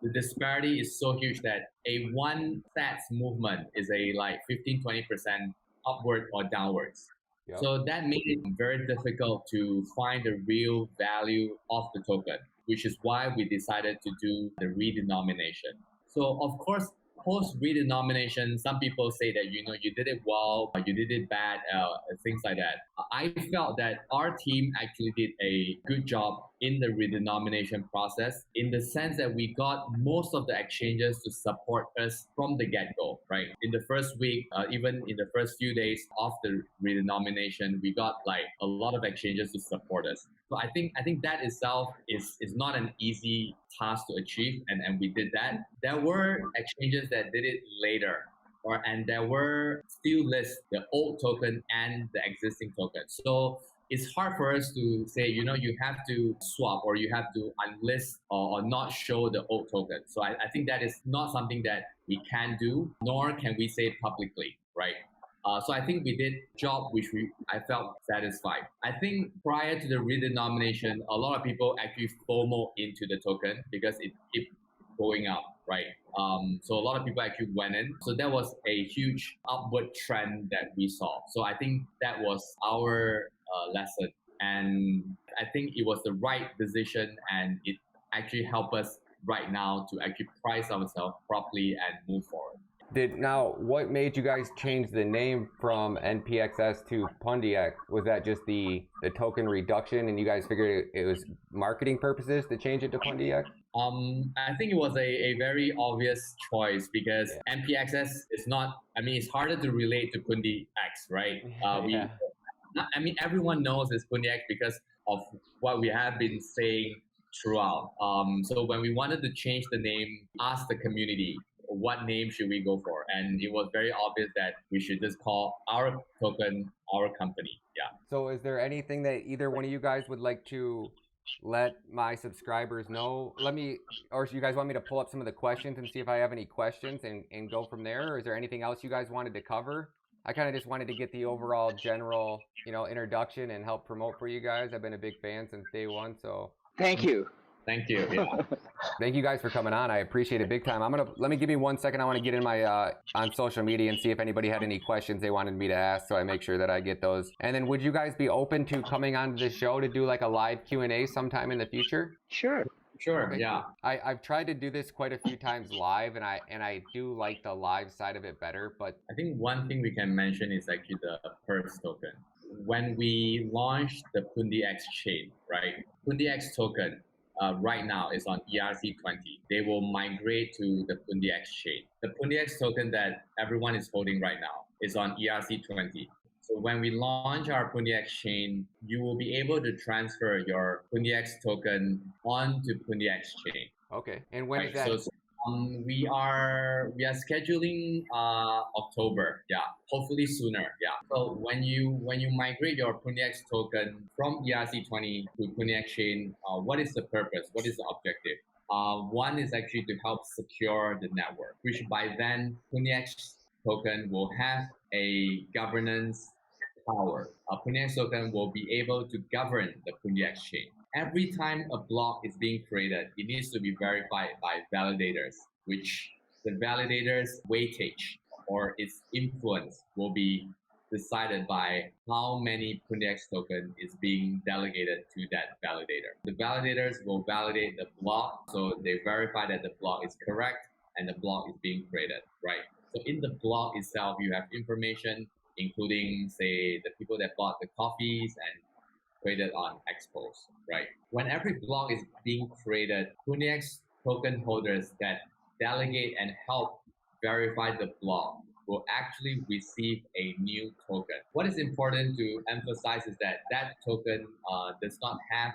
the disparity is so huge that a one stats movement is a 15-20% upward or downwards. Yep. So that made it very difficult to find the real value of the token, which is why we decided to do the redenomination. So of course, post redenomination, some people say that you did it well, you did it bad, things like that. I felt that our team actually did a good job in the redenomination process, in the sense that we got most of the exchanges to support us from the get-go, right? In the first week, even in the first few days of the redenomination, we got a lot of exchanges to support us. So I think that itself is not an easy task to achieve, and we did that. There were exchanges that did it later, and there were still lists the old token and the existing token. So it's hard for us to say, you have to swap or you have to unlist or not show the old token. So I think that is not something that we can do, nor can we say publicly, right? So I think we did a job which I felt satisfied. I think prior to the redenomination, a lot of people actually FOMO into the token because it kept going up, right? So a lot of people actually went in. So that was a huge upward trend that we saw. So I think that was our lesson. And I think it was the right decision, and it actually helped us right now to actually price ourselves properly and move forward. What made you guys change the name from NPXS to Pundix? Was that just the token reduction, and you guys figured it was marketing purposes to change it to Pundix? I think it was a very obvious choice because NPXS is not. I mean, it's harder to relate to Pundix, right? Everyone knows it's Pundix because of what we have been saying throughout. So when we wanted to change the name, ask the community, what name should we go for? And it was very obvious that we should just call our token our company. Yeah. So is there anything that either one of you guys would like to let my subscribers know? Or you guys want me to pull up some of the questions and see if I have any questions and go from there? Or is there anything else you guys wanted to cover? I kind of just wanted to get the overall general, introduction and help promote for you guys. I've been a big fan since day one, so. Thank you. Thank you. Yeah. Thank you guys for coming on. I appreciate it big time. Let me give me 1 second. I want to get in my on social media and see if anybody had any questions they wanted me to ask, so I make sure that I get those. And then would you guys be open to coming onto the show to do like a live Q&A sometime in the future? Sure. Sure. Okay. Yeah. I've tried to do this quite a few times live, and I do like the live side of it better. But I think one thing we can mention is actually the Purse token. When we launched the Pundix chain, right? Pundix token right now is on ERC20. They will migrate to the Pundix chain. The Pundix token that everyone is holding right now is on ERC20. So when we launch our Pundix chain, you will be able to transfer your Pundix token onto Pundix chain. Okay. And when is that? So we are scheduling October. Yeah, hopefully sooner. Yeah. So when you migrate your Pundix token from ERC20 to Pundix chain, what is the purpose? What is the objective? One is actually to help secure the network, which by then Pundix token will have a governance power. A Pundix token will be able to govern the Pundix chain. Every time a block is being created, it needs to be verified by validators, which the validators' weightage or its influence will be decided by how many Pundix token is being delegated to that validator. The validators will validate the block, so they verify that the block is correct and the block is being created, right? So in the block itself, you have information including, say, the people that bought the coffees and created on expos, right? When every block is being created, Pundix token holders that delegate and help verify the block will actually receive a new token. What is important to emphasize is that that token does not have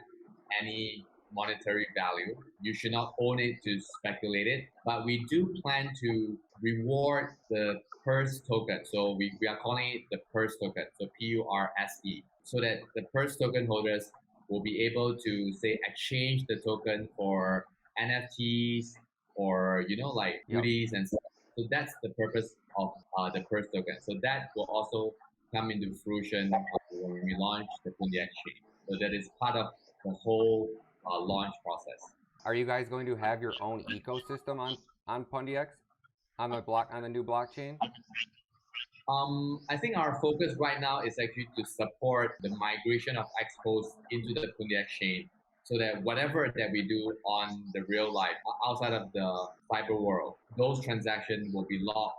any monetary value. You should not own it to speculate it, but we do plan to reward the Purse token. So we are calling it the Purse token, so PURSE, so that the Purse token holders will be able to, say, exchange the token for NFTs or, like goodies and stuff. So that's the purpose of the Purse token. So that will also come into fruition when we launch the Pundix chain. So that is part of the whole launch process. Are you guys going to have your own ecosystem on Pundix, on the new blockchain? I think our focus right now is actually to support the migration of expos into the Pundix chain, so that whatever that we do on the real life, outside of the cyber world, those transactions will be logged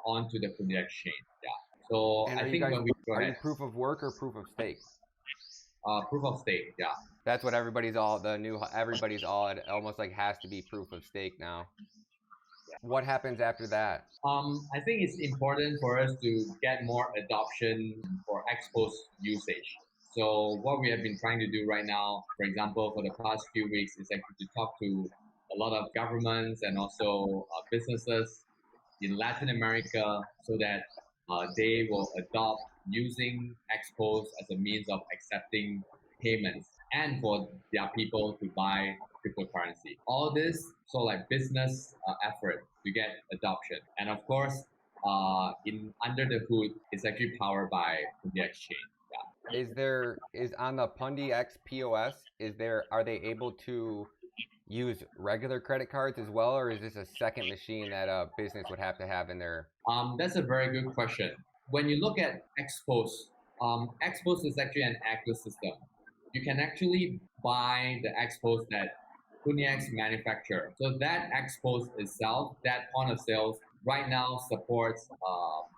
onto the Pundix chain. Yeah. So and I think when we are you proof of work or proof of stake? Proof of stake. Yeah. That's what everybody's all. It almost like has to be proof of stake now. What happens after that? I think it's important for us to get more adoption for expos usage. So what we have been trying to do right now, for example, for the past few weeks, is actually to talk to a lot of governments and also businesses in Latin America, so that they will adopt using Expos as a means of accepting payments and for their people to buy cryptocurrency. All this so like business effort to get adoption, and of course, in under the hood, it's actually powered by the exchange. Yeah. Is on the Pundix POS, are they able to use regular credit cards as well, or is this a second machine that a business would have to have in their? That's a very good question. When you look at Expos, Expos is actually an ecosystem. You can actually buy the Expos that Pundix manufacture. So that Expos itself, that point of sales, right now supports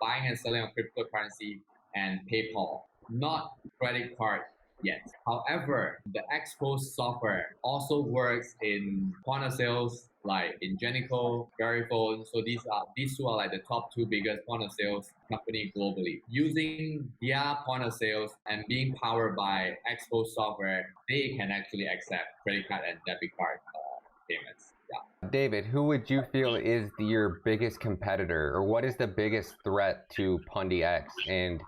buying and selling of cryptocurrency and PayPal, not credit card yet. However, the Expos software also works in point of sales like Ingenico, Verifone. So these two are like the top two biggest point of sales company globally. Using their point of sales and being powered by Expos software, they can actually accept credit card and debit card payments. Yeah. David, who would you feel is your biggest competitor, or what is the biggest threat to Pundix, and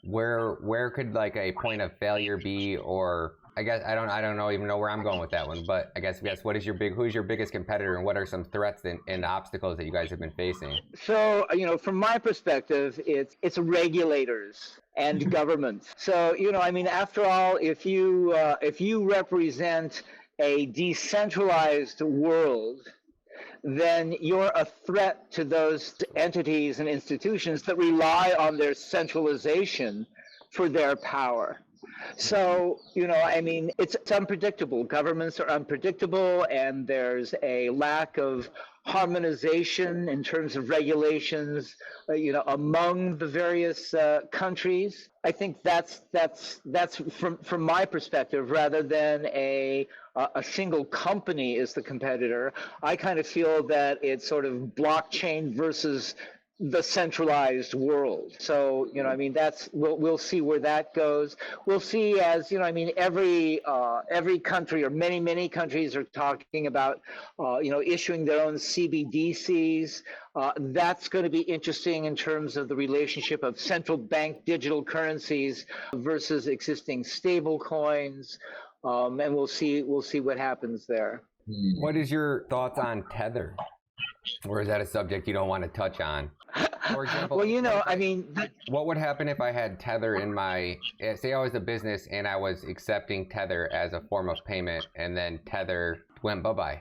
where could like a point of failure be? Or I guess I don't even know where I'm going with that one, but I guess who's your biggest competitor, and what are some threats and obstacles that you guys have been facing? So, from my perspective, it's regulators and governments. So, I mean, after all, if you represent a decentralized world, then you're a threat to those entities and institutions that rely on their centralization for their power. So, I mean, it's unpredictable. Governments are unpredictable, and there's a lack of harmonization in terms of regulations, among the various countries. I think that's from my perspective, rather than a single company is the competitor. I kind of feel that it's sort of blockchain versus the centralized world. So, I mean, we'll see where that goes. We'll see, as I mean, every country, or many countries, are talking about issuing their own CBDCs. That's going to be interesting in terms of the relationship of central bank digital currencies versus existing stable coins. And we'll see what happens there. What is your thoughts on Tether? Or is that a subject you don't want to touch on? For example, well, I mean, what would happen if I had Tether in my, say I was a business and I was accepting Tether as a form of payment, and then Tether went bye-bye?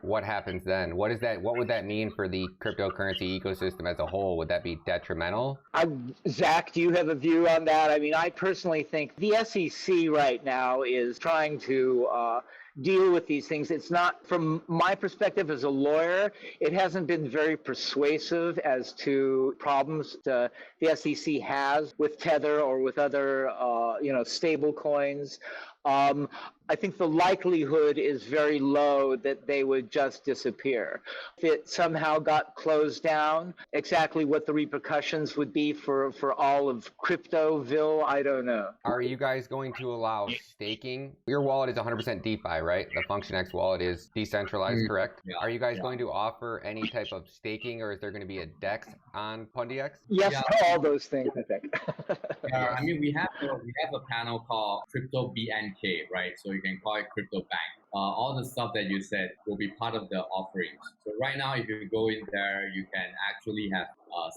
What happens then? What would that mean for the cryptocurrency ecosystem as a whole? Would that be detrimental? Zach, do you have a view on that? I mean, I personally think the SEC right now is trying to deal with these things. It's not, from my perspective as a lawyer, it hasn't been very persuasive as to problems the SEC has with Tether or with other, stable coins. I think the likelihood is very low that they would just disappear. If it somehow got closed down, exactly what the repercussions would be for all of Cryptoville, I don't know. Are you guys going to allow staking? Your wallet is 100% DeFi, right? The FunctionX wallet is decentralized, correct? Yeah. Are you guys going to offer any type of staking, or is there going to be a DEX on Pundix? Yes, to all those things, I think. I mean, we have a panel called Crypto BNK, right? So you can call it Crypto Bank. All the stuff that you said will be part of the offerings. So right now, if you go in there, you can actually have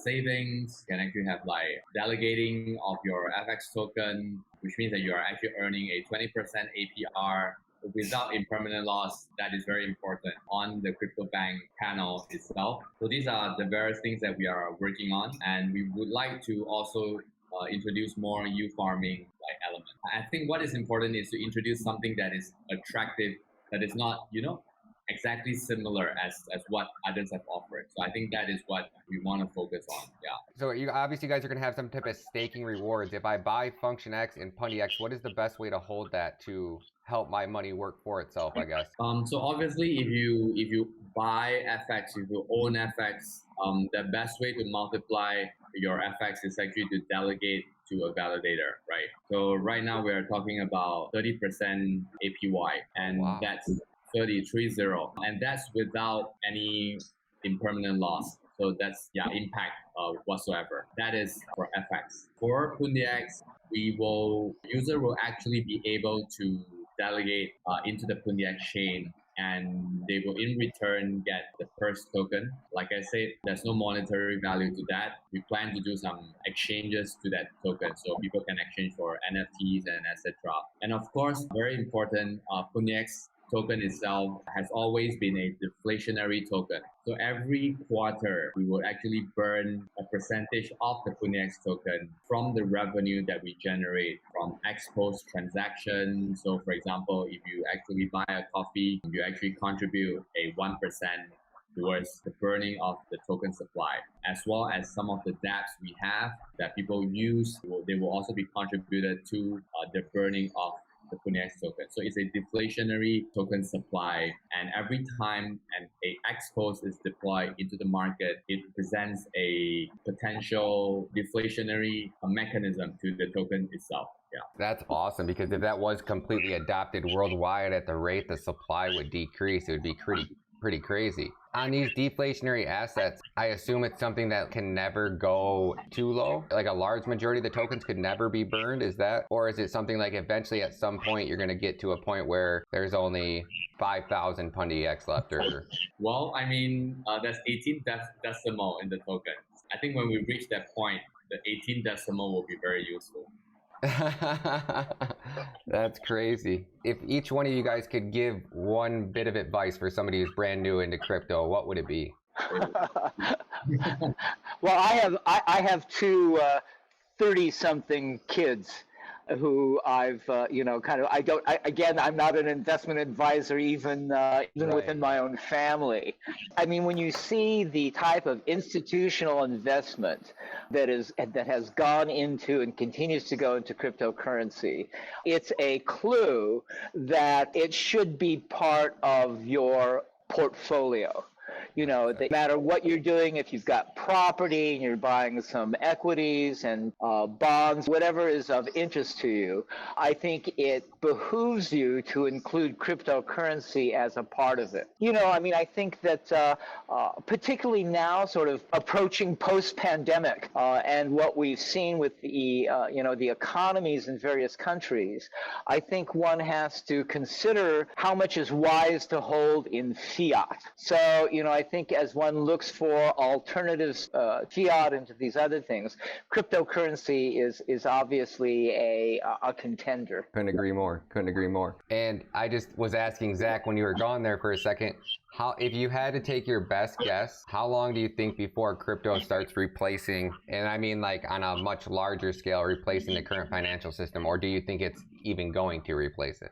savings. You can actually have like delegating of your FX token, which means that you are actually earning a 20% APR without impermanent loss. That is very important on the Crypto Bank panel itself. So these are the various things that we are working on, and we would like to also introduce more youth farming like elements. I think what is important is to introduce something that is attractive, that is not, exactly similar as what others have offered. So I think that is what we want to focus on. Yeah. So you obviously guys are going to have some type of staking rewards. If I buy FunctionX and Pundix, what is the best way to hold that to help my money work for itself, I guess? So obviously, if you buy FX, if you own FX, the best way to multiply your FX is actually to delegate to a validator, right? So right now we are talking about 30% APY, and that's 30, and that's without any impermanent loss. So that's impact whatsoever. That is for FX. For Pundix, user will actually be able to delegate into the Pundix chain, and they will in return get the first token. Like I said, there's no monetary value to that. We plan to do some exchanges to that token, so people can exchange for NFTs and etc. And of course, very important, Pundix token itself has always been a deflationary token. So every quarter, we will actually burn a percentage of the Pundix token from the revenue that we generate from exposed transactions. So for example, if you actually buy a coffee, you actually contribute a 1% towards the burning of the token supply, as well as some of the dApps we have that people use. They will also be contributed to the burning of the Pundix token. So it's a deflationary token supply, and every time a X-post is deployed into the market, it presents a potential deflationary mechanism to the token itself. Yeah. That's awesome, because if that was completely adopted worldwide at the rate the supply would decrease, it would be pretty crazy. On these deflationary assets, I assume it's something that can never go too low. Like a large majority of the tokens could never be burned, is that? Or is it something like eventually at some point you're going to get to a point where there's only 5,000 Pundix left? Or well, I mean, there's 18 decimal in the token. I think when we reach that point, the 18 decimal will be very useful. That's crazy. If each one of you guys could give one bit of advice for somebody who's brand new into crypto, what would it be? Well, I have two 30-something kids who I've I'm not an investment advisor even right. Within my own family. I mean, when you see the type of institutional investment that has gone into and continues to go into cryptocurrency, it's a clue that it should be part of your portfolio. No matter what you're doing, if you've got property and you're buying some equities and bonds, whatever is of interest to you, I think it behooves you to include cryptocurrency as a part of it. I think that particularly now, sort of approaching post-pandemic and what we've seen with the economies in various countries, I think one has to consider how much is wise to hold in fiat. So, I think as one looks for alternatives, fiat into these other things, cryptocurrency is obviously a contender. Couldn't agree more. And I just was asking Zach when you were gone there for a second, if you had to take your best guess, how long do you think before crypto starts replacing, and I mean like on a much larger scale, replacing the current financial system, or do you think it's even going to replace it?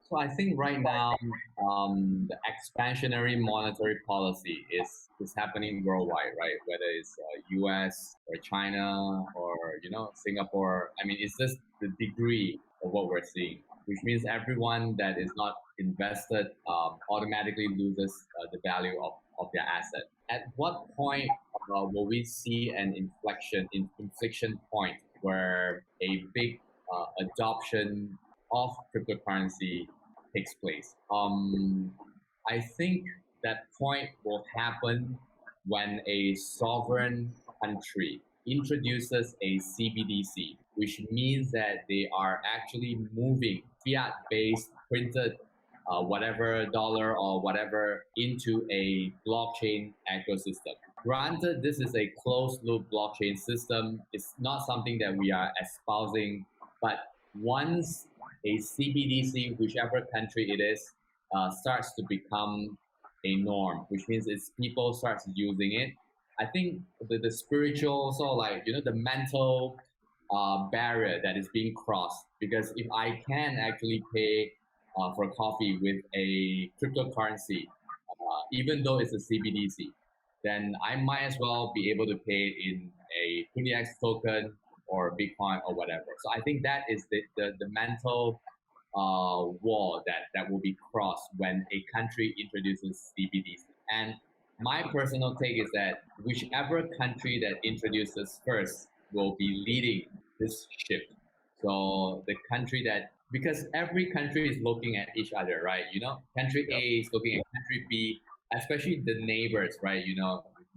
So I think right now, the expansionary monetary policy is happening worldwide, right? Whether it's US or China or, Singapore. I mean, it's just the degree of what we're seeing, which means everyone that is not invested automatically loses the value of their asset. At what point will we see an inflection point where a big adoption of cryptocurrency takes place? I think that point will happen when a sovereign country introduces a CBDC, which means that they are actually moving fiat-based printed whatever dollar or whatever into a blockchain ecosystem. Granted, this is a closed-loop blockchain system. It's not something that we are espousing, but once a CBDC, whichever country it is, starts to become a norm, which means it's people starts using it. I think the spiritual, the mental barrier that is being crossed, because if I can actually pay for coffee with a cryptocurrency, even though it's a CBDC, then I might as well be able to pay in a Pundix token or Bitcoin or whatever. So I think that is the mental wall that will be crossed when a country introduces CBDC. And my personal take is that whichever country that introduces first will be leading this shift. So the country because every country is looking at each other, right? Country A is looking at country B, especially the neighbors, right?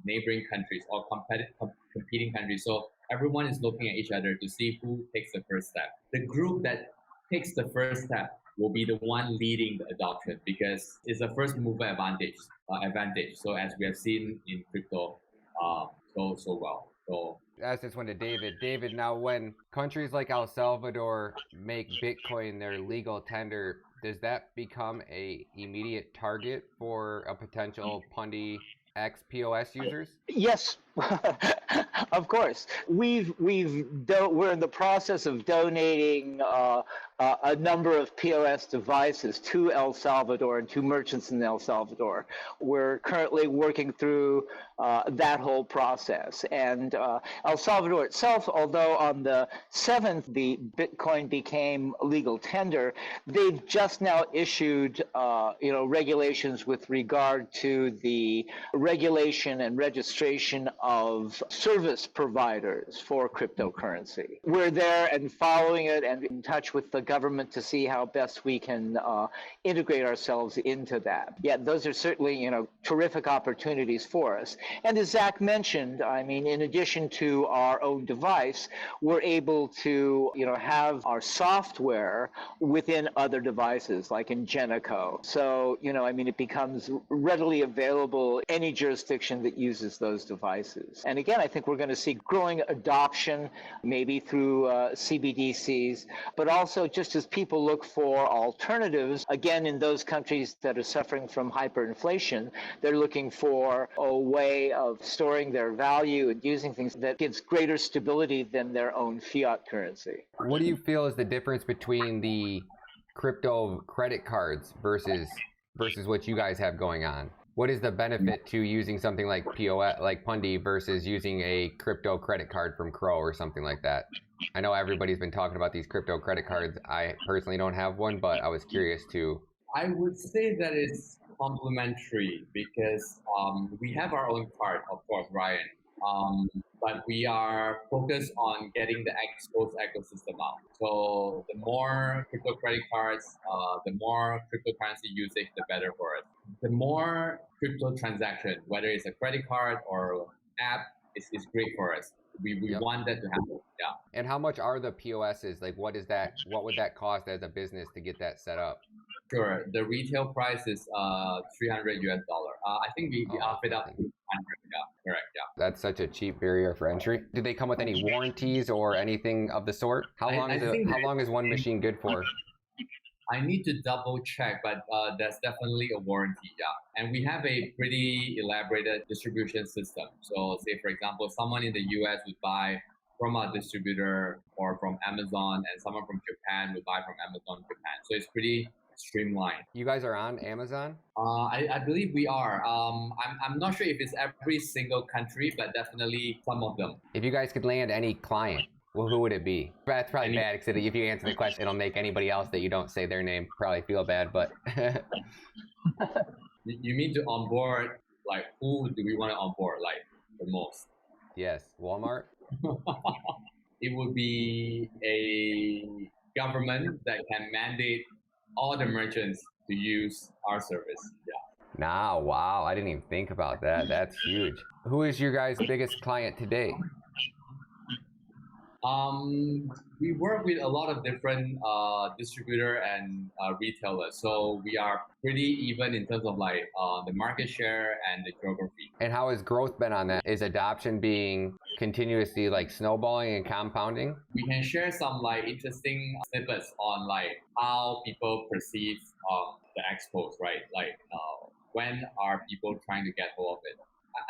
neighboring countries or competing countries. So everyone is looking at each other to see who takes the first step. The group that takes the first step will be the one leading the adoption because it's a first mover advantage. So as we have seen in crypto, so well. So ask this one to David. David, now when countries like El Salvador make Bitcoin their legal tender, does that become a immediate target for a potential Pundix POS users? Yes, of course. We're in the process of donating a number of POS devices to El Salvador and to merchants in El Salvador. We're currently working through that whole process. And El Salvador itself, although on the 7th the Bitcoin became legal tender, they've just now issued regulations with regard to the regulation and registration of service providers for cryptocurrency. We're there and following it and in touch with the government to see how best we can integrate ourselves into that. Yeah, those are certainly, terrific opportunities for us. And as Zach mentioned, I mean, in addition to our own device, we're able to, have our software within other devices, like in Genico. So, it becomes readily available any jurisdiction that uses those devices. And again, I think we're going to see growing adoption, maybe through CBDCs, but also just as people look for alternatives, again, in those countries that are suffering from hyperinflation, they're looking for a way of storing their value and using things that gives greater stability than their own fiat currency. What do you feel is the difference between the crypto credit cards versus what you guys have going on? What is the benefit to using something like POS, like Pundix, versus using a crypto credit card from Crow or something like that? I know everybody's been talking about these crypto credit cards. I personally don't have one, but I was curious too. I would say that it's complementary because we have our own card, of course, Ryan. But we are focused on getting the exposed ecosystem out. So the more crypto credit cards, the more cryptocurrency usage, the better for us. The more crypto transaction, whether it's a credit card or app, is great for us. We Yep. want that to happen. Yeah. And how much are the POSs? Like, what would that cost as a business to get that set up? Sure. The retail price is $300 US. I think we up it up to 100. Yeah, correct. Yeah. That's such a cheap barrier for entry. Do they come with any warranties or anything of the sort? How long is one machine good for? I need to double check, but there's definitely a warranty, yeah. And we have a pretty elaborated distribution system. So say, for example, someone in the US would buy from a distributor or from Amazon, and someone from Japan would buy from Amazon Japan. So it's pretty streamlined. You guys are on Amazon? I believe we are. I'm not sure if it's every single country, but definitely some of them. If you guys could land any client, well, who would it be? That's probably bad, because if you answer the question, it'll make anybody else that you don't say their name probably feel bad, but... You mean to onboard, like, who do we want to onboard, like, the most? Yes, Walmart? It would be a government that can mandate all the merchants to use our service. Yeah. Nah, wow, I didn't even think about that. That's huge. Who is your guys' biggest client today? We work with a lot of different distributor and retailers, so we are pretty even in terms of like the market share and the geography. And how has growth been on that? Is adoption being continuously like snowballing and compounding? We can share some like interesting snippets on like how people perceive the expos, right? Like when are people trying to get hold of it?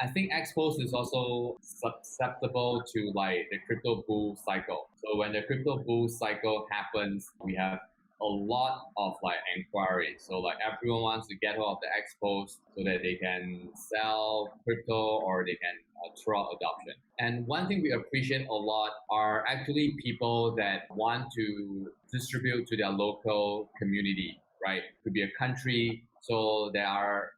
I think expos is also susceptible to like the crypto bull cycle. So when the crypto bull cycle happens, we have a lot of like inquiries. So like everyone wants to get hold of the expos so that they can sell crypto or they can throw out adoption. And one thing we appreciate a lot are actually people that want to distribute to their local community, right? It could be a country. So there are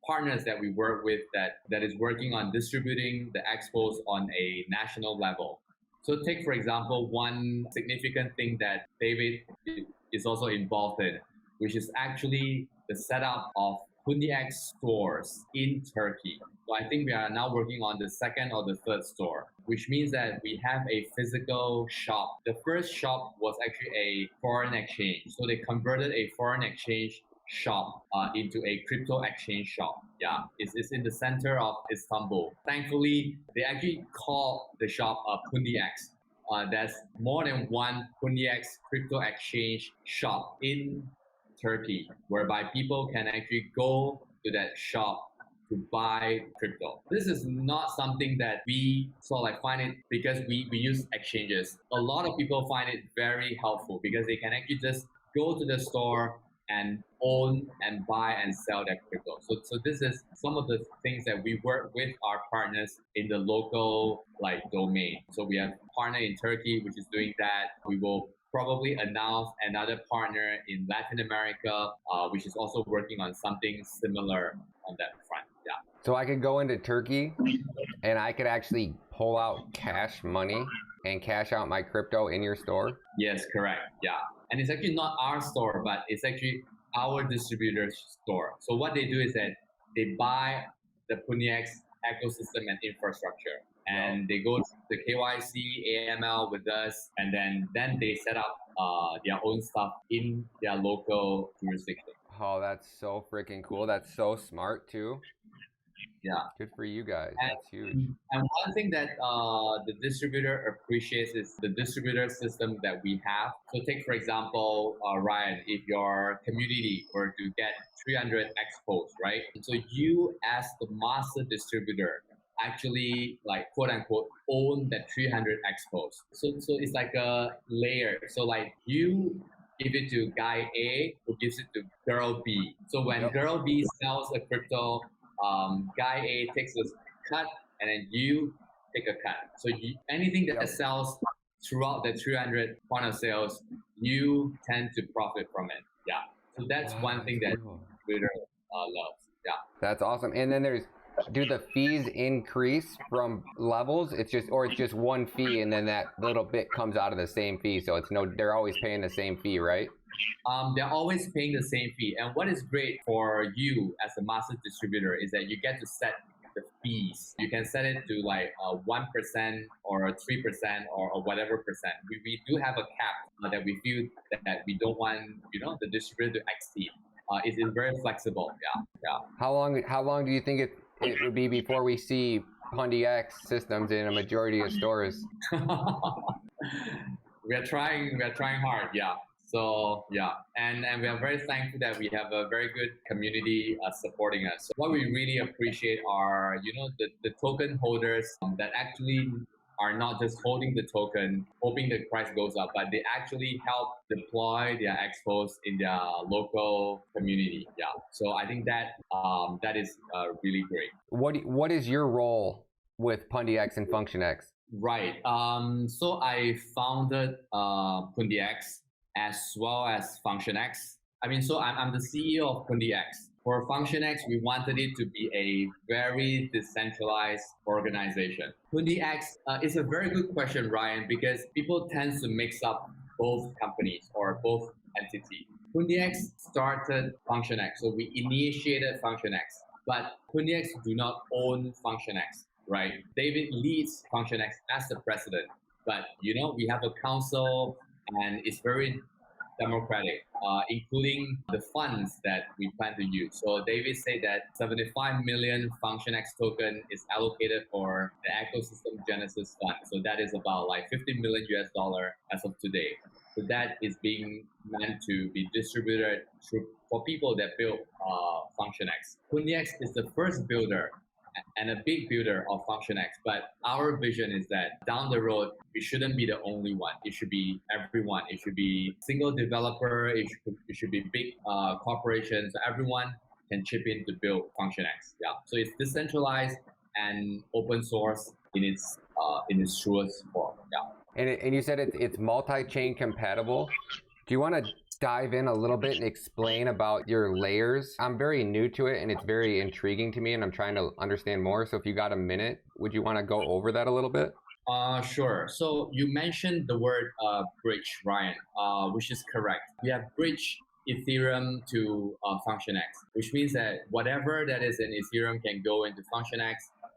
partners that we work with that is working on distributing the expos on a national level. So take, for example, one significant thing that David is also involved in, which is actually the setup of Pundix stores in Turkey. So I think we are now working on the second or the third store, which means that we have a physical shop. The first shop was actually a foreign exchange. So they converted a foreign exchange shop into a crypto exchange shop. Yeah, it's in the center of Istanbul. Thankfully, they actually call the shop Pundix. There's more than one Pundix crypto exchange shop in Turkey, whereby people can actually go to that shop to buy crypto. This is not something that we sort of like find it because we use exchanges. A lot of people find it very helpful because they can actually just go to the store and own and buy and sell their crypto. So this is some of the things that we work with our partners in the local like domain. So we have a partner in Turkey which is doing that. We will probably announce another partner in Latin America, which is also working on something similar on that front. Yeah. So I could go into Turkey and I could actually pull out cash money and cash out my crypto in your store? Yes, correct. Yeah. And it's actually not our store, but it's actually our distributor's store. So what they do is that they buy the Pundix ecosystem and infrastructure, and they go to the KYC, AML with us, and then they set up their own stuff in their local jurisdiction. Oh, that's so freaking cool. That's so smart too. Yeah. Good for you guys. That's huge. And one thing that the distributor appreciates is the distributor system that we have. So take, for example, Ryan, if your community were to get 300 expos, right? So you as the master distributor actually like quote unquote own that 300 expos. So it's like a layer. So like you give it to guy A who gives it to girl B. So when girl B sells a crypto, guy A takes a cut and then you take a cut. So anything that sells throughout the 300 point of sales, you tend to profit from it. Yeah. So that's one thing that Twitter loves. Yeah. That's awesome. And then do the fees increase from levels? It's just one fee and then that little bit comes out of the same fee. So they're always paying the same fee, right? They're always paying the same fee. And what is great for you as a master distributor is that you get to set the fees. You can set it to like 1% or 3% or whatever percent. We do have a cap that we feel that we don't want, the distributor to exceed. It's very flexible. Yeah. How long do you think it would be before we see Pundix systems in a majority of stores? We are trying hard. Yeah. So yeah, and we are very thankful that we have a very good community supporting us. So what we really appreciate are, the token holders that actually are not just holding the token, hoping the price goes up, but they actually help deploy their expos in their local community. Yeah. So I think that that is really great. What is your role with Pundix and FunctionX? Right. So I founded Pundix as well as FunctionX. So I'm the CEO of Pundix. For FunctionX, we wanted it to be a very decentralized organization. Pundix is a very good question, Ryan, because people tend to mix up both companies or both entities. Pundix started FunctionX, so we initiated FunctionX, but Pundix do not own FunctionX, right? David leads FunctionX as the president, but we have a council and it's very democratic, including the funds that we plan to use. So David said that 75 million FunctionX token is allocated for the ecosystem Genesis fund. So that is about like $50 million as of today. So that is being meant to be distributed for people that build FunctionX. Pundix is the first builder and a big builder of FunctionX, but our vision is that down the road, we shouldn't be the only one. It should be everyone. It should be single developer. It should be big corporations. So everyone can chip in to build FunctionX. Yeah. So it's decentralized and open source in its truest form. Yeah. And you said it's multi-chain compatible. Do you want to dive in a little bit and explain about your layers? I'm very new to it and it's very intriguing to me and I'm trying to understand more. So if you got a minute, would you want to go over that a little bit? Sure. So you mentioned the word bridge, Ryan, which is correct. We have bridge Ethereum to FunctionX, which means that whatever that is in Ethereum can go into FunctionX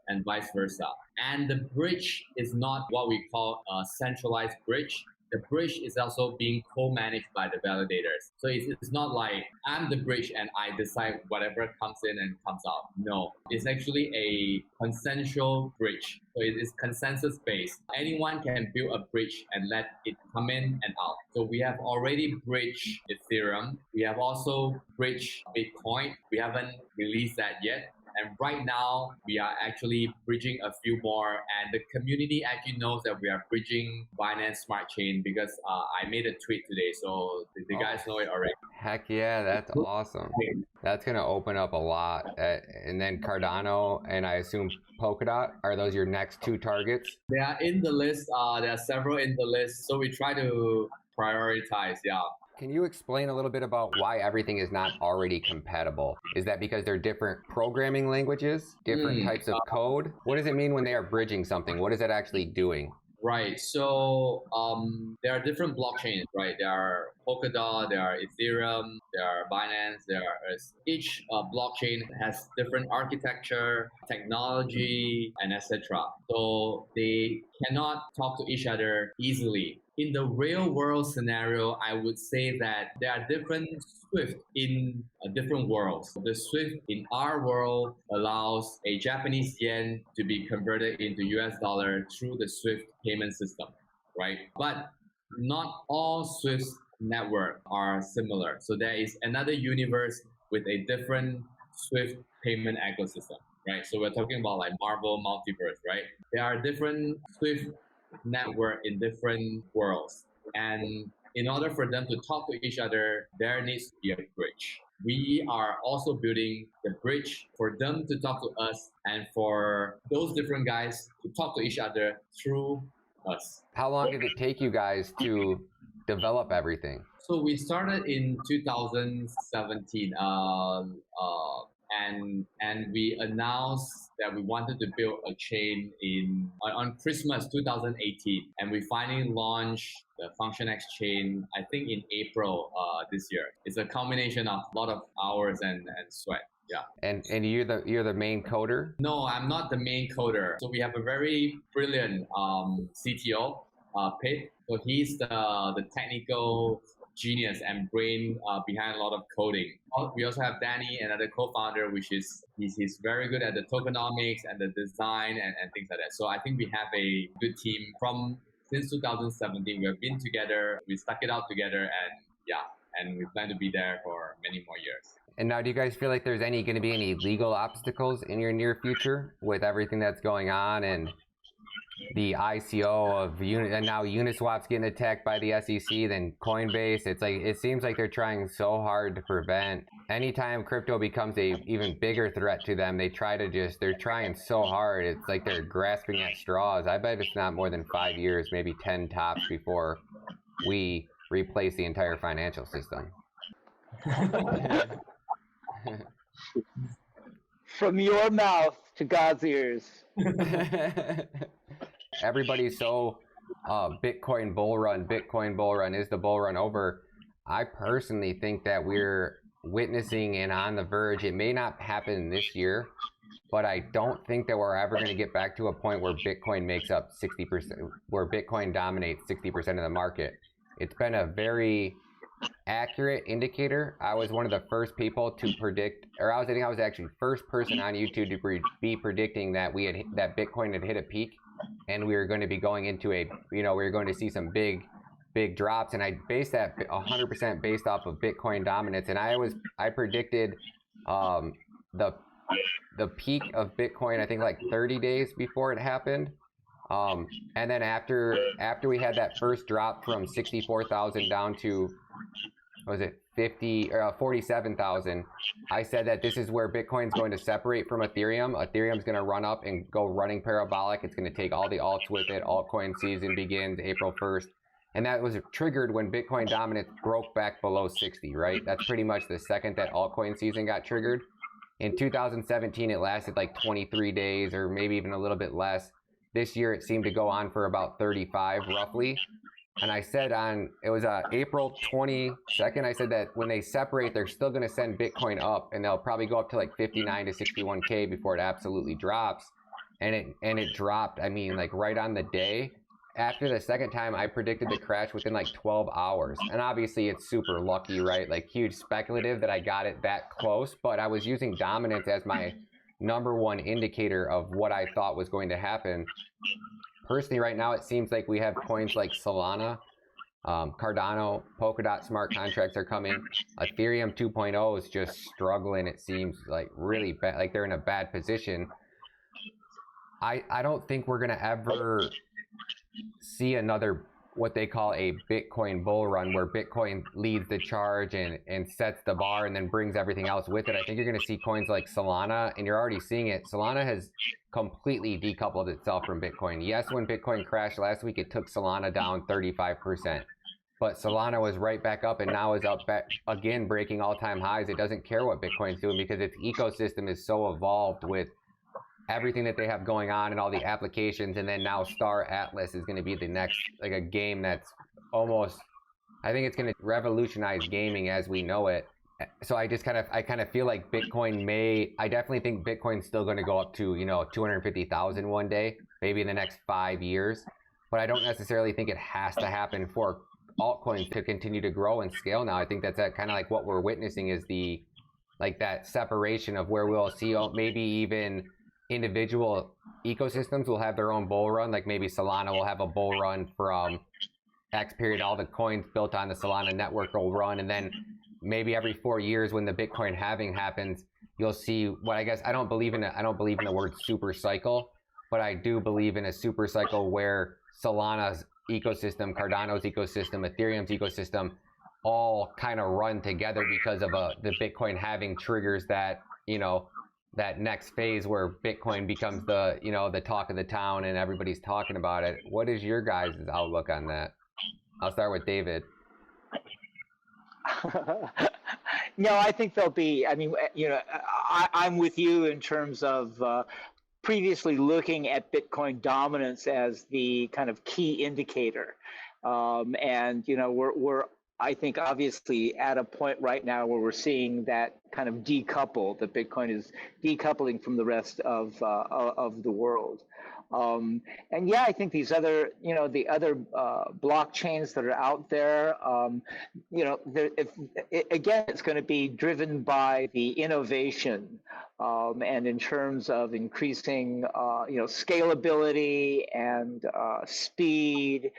and vice versa. And the bridge is not what we call a centralized bridge. The bridge is also being co-managed by the validators. So it's not like I'm the bridge and I decide whatever comes in and comes out. No, it's actually a consensual bridge. So it is consensus based. Anyone can build a bridge and let it come in and out. So we have already bridged Ethereum. We have also bridged Bitcoin. We haven't released that yet. And right now, we are actually bridging a few more. And the community actually knows that we are bridging Binance Smart Chain because I made a tweet today. So the guys know it already. Heck yeah, that's awesome. That's going to open up a lot. And then Cardano and I assume Polkadot, are those your next two targets? They are in the list. There are several in the list. So we try to prioritize, yeah. Can you explain a little bit about why everything is not already compatible? Is that because they're different programming languages, different types of code? What does it mean when they are bridging something? What is it actually doing? Right. So there are different blockchains, right? There are Polkadot, there are Ethereum, there are Binance, each blockchain has different architecture, technology, and etc. So they cannot talk to each other easily. In the real world scenario, I would say that there are different SWIFT in different worlds. The SWIFT in our world allows a Japanese yen to be converted into US dollar through the SWIFT payment system, right? But not all SWIFT networks are similar. So there is another universe with a different SWIFT payment ecosystem, right? So we're talking about like Marvel multiverse, right? There are different SWIFT network in different worlds, and in order for them to talk to each other, there needs to be a bridge. We are also building the bridge for them to talk to us and for those different guys to talk to each other through us. How long did it take you guys to develop everything? So we started in 2017 and we announced that we wanted to build a chain on Christmas 2018, and we finally launched the FunctionX chain, I think in April this year. It's a combination of a lot of hours and sweat. Yeah. And you're the main coder? No, I'm not the main coder. So we have a very brilliant CTO, Pete. So he's the technical genius and brain behind a lot of coding. We also have Danny, another co-founder, which is he's very good at the tokenomics and the design and things like that. So I think we have a good team since 2017. We have been together, we stuck it out together, and we plan to be there for many more years. And now, do you guys feel like there's going to be any legal obstacles in your near future with everything that's going on and the ICO of and now Uniswap's getting attacked by the SEC, then Coinbase? It seems like they're trying so hard to prevent. Anytime crypto becomes a even bigger threat to them, they're trying so hard. It's like they're grasping at straws. I bet it's not more than 5 years, maybe 10 tops, before we replace the entire financial system. From your mouth to God's ears. Everybody's so Bitcoin bull run. Is the bull run over? I personally think that we're witnessing and on the verge. It may not happen this year, but I don't think that we're ever going to get back to a point where Bitcoin makes up 60%, where Bitcoin dominates 60% of the market. It's been a very accurate indicator. I was one of the first people to predict, or I think I was actually first person on YouTube to be predicting that that Bitcoin had hit a peak, and we were going to be going into we were going to see some big drops. And I based that 100% based off of Bitcoin dominance. And I predicted the peak of Bitcoin, I think like 30 days before it happened. And then after we had that first drop from 64,000 down to, what was it, 47,000, I said that this is where Bitcoin's going to separate from Ethereum. Ethereum's going to run up and go running parabolic. It's going to take all the alts with it. Altcoin season begins April 1st. And that was triggered when Bitcoin dominance broke back below 60, right? That's pretty much the second that altcoin season got triggered. In 2017, it lasted like 23 days or maybe even a little bit less. This year, it seemed to go on for about 35 roughly. And I said it was April 22nd, I said that when they separate, they're still going to send Bitcoin up, and they'll probably go up to like 59 to 61K before it absolutely drops. And it dropped, I mean, like right on the day. After the second time, I predicted the crash within like 12 hours. And obviously it's super lucky, right? Like huge speculative that I got it that close, but I was using dominance as my #1 indicator of what I thought was going to happen. Personally, right now, it seems like we have coins like Solana, Cardano, Polkadot smart contracts are coming. Ethereum 2.0 is just struggling. It seems like really bad, like they're in a bad position. I don't think we're going to ever see another, what they call a Bitcoin bull run, where Bitcoin leads the charge and sets the bar and then brings everything else with it. I think you're going to see coins like Solana, and you're already seeing it. Solana has completely decoupled itself from Bitcoin. Yes, when Bitcoin crashed last week, it took Solana down 35%. But Solana was right back up and now is up back again, breaking all-time highs. It doesn't care what Bitcoin's doing because its ecosystem is so evolved with everything that they have going on and all the applications. And then now Star Atlas is going to be the next, like a game that's almost, I think it's going to revolutionize gaming as we know it. So I kind of feel like Bitcoin I definitely think Bitcoin's still going to go up to, 250,000 one day, maybe in the next 5 years. But I don't necessarily think it has to happen for altcoins to continue to grow and scale now. I think that's kind of like what we're witnessing is that separation of where we'll see maybe even individual ecosystems will have their own bull run. Like maybe Solana will have a bull run from X period, all the coins built on the Solana network will run, and then maybe every 4 years when the Bitcoin halving happens, you'll see what I don't believe in the word super cycle, but I do believe in a super cycle where Solana's ecosystem, Cardano's ecosystem, Ethereum's ecosystem all kind of run together because of the Bitcoin halving triggers that, that next phase where Bitcoin becomes the talk of the town and everybody's talking about it. What is your guys' outlook on that? I'll start with David. No, I think there'll be, I'm with you in terms of previously looking at Bitcoin dominance as the kind of key indicator. We're I think obviously at a point right now where we're seeing that kind of decouple, that Bitcoin is decoupling from the rest of the world. I think these other, the other blockchains that are out there, again, it's going to be driven by the innovation, and in terms of increasing, scalability and speed.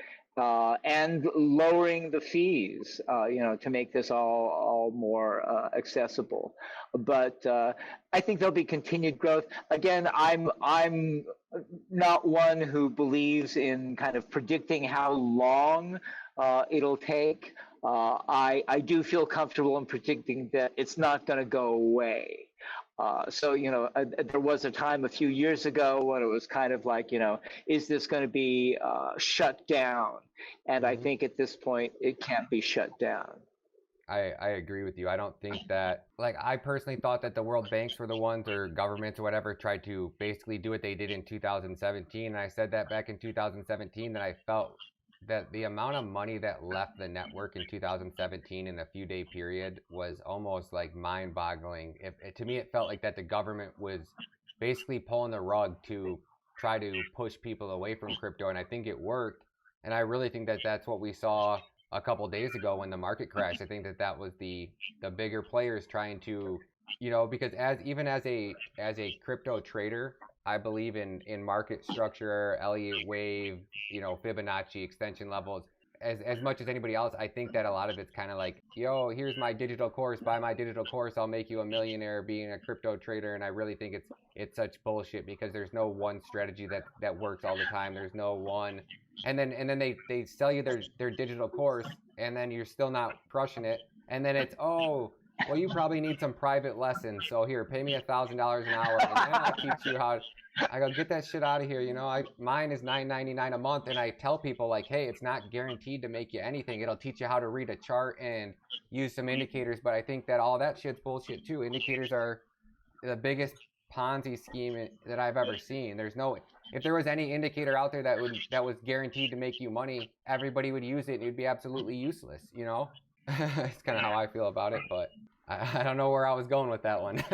And lowering the fees, to make this all more accessible. But I think there'll be continued growth. Again, I'm not one who believes in kind of predicting how long it'll take. I do feel comfortable in predicting that it's not going to go away. There was a time a few years ago when it was kind of like, is this going to be shut down? And I think at this point, it can't be shut down. I agree with you. I don't think that, I personally thought that the world banks were the ones, or governments or whatever, tried to basically do what they did in 2017. And I said that back in 2017, that I felt that the amount of money that left the network in 2017 in a few day period was almost like mind boggling. To me, it felt like that the government was basically pulling the rug to try to push people away from crypto. And I think it worked. And I really think that that's what we saw a couple of days ago when the market crashed. I think that was the bigger players trying to, because as a crypto trader, I believe in market structure, Elliott wave, Fibonacci extension levels. As much as anybody else, I think that a lot of it's kind of like, here's my digital course, buy my digital course, I'll make you a millionaire being a crypto trader. And I really think it's such bullshit, because there's no one strategy that works all the time. There's no one, and then they sell you their digital course, and then you're still not crushing it. And then it's, well, you probably need some private lessons. So here, pay me $1,000 an hour, and then I'll teach you how. I go, get that shit out of here. Mine is $9.99 a month, and I tell people like, hey, it's not guaranteed to make you anything. It'll teach you how to read a chart and use some indicators. But I think that all that shit's bullshit too. Indicators are the biggest Ponzi scheme that I've ever seen. There's no if there was any indicator out there that was guaranteed to make you money, everybody would use it and it'd be absolutely useless, you know? It's kind of how I feel about it, but I don't know where I was going with that one.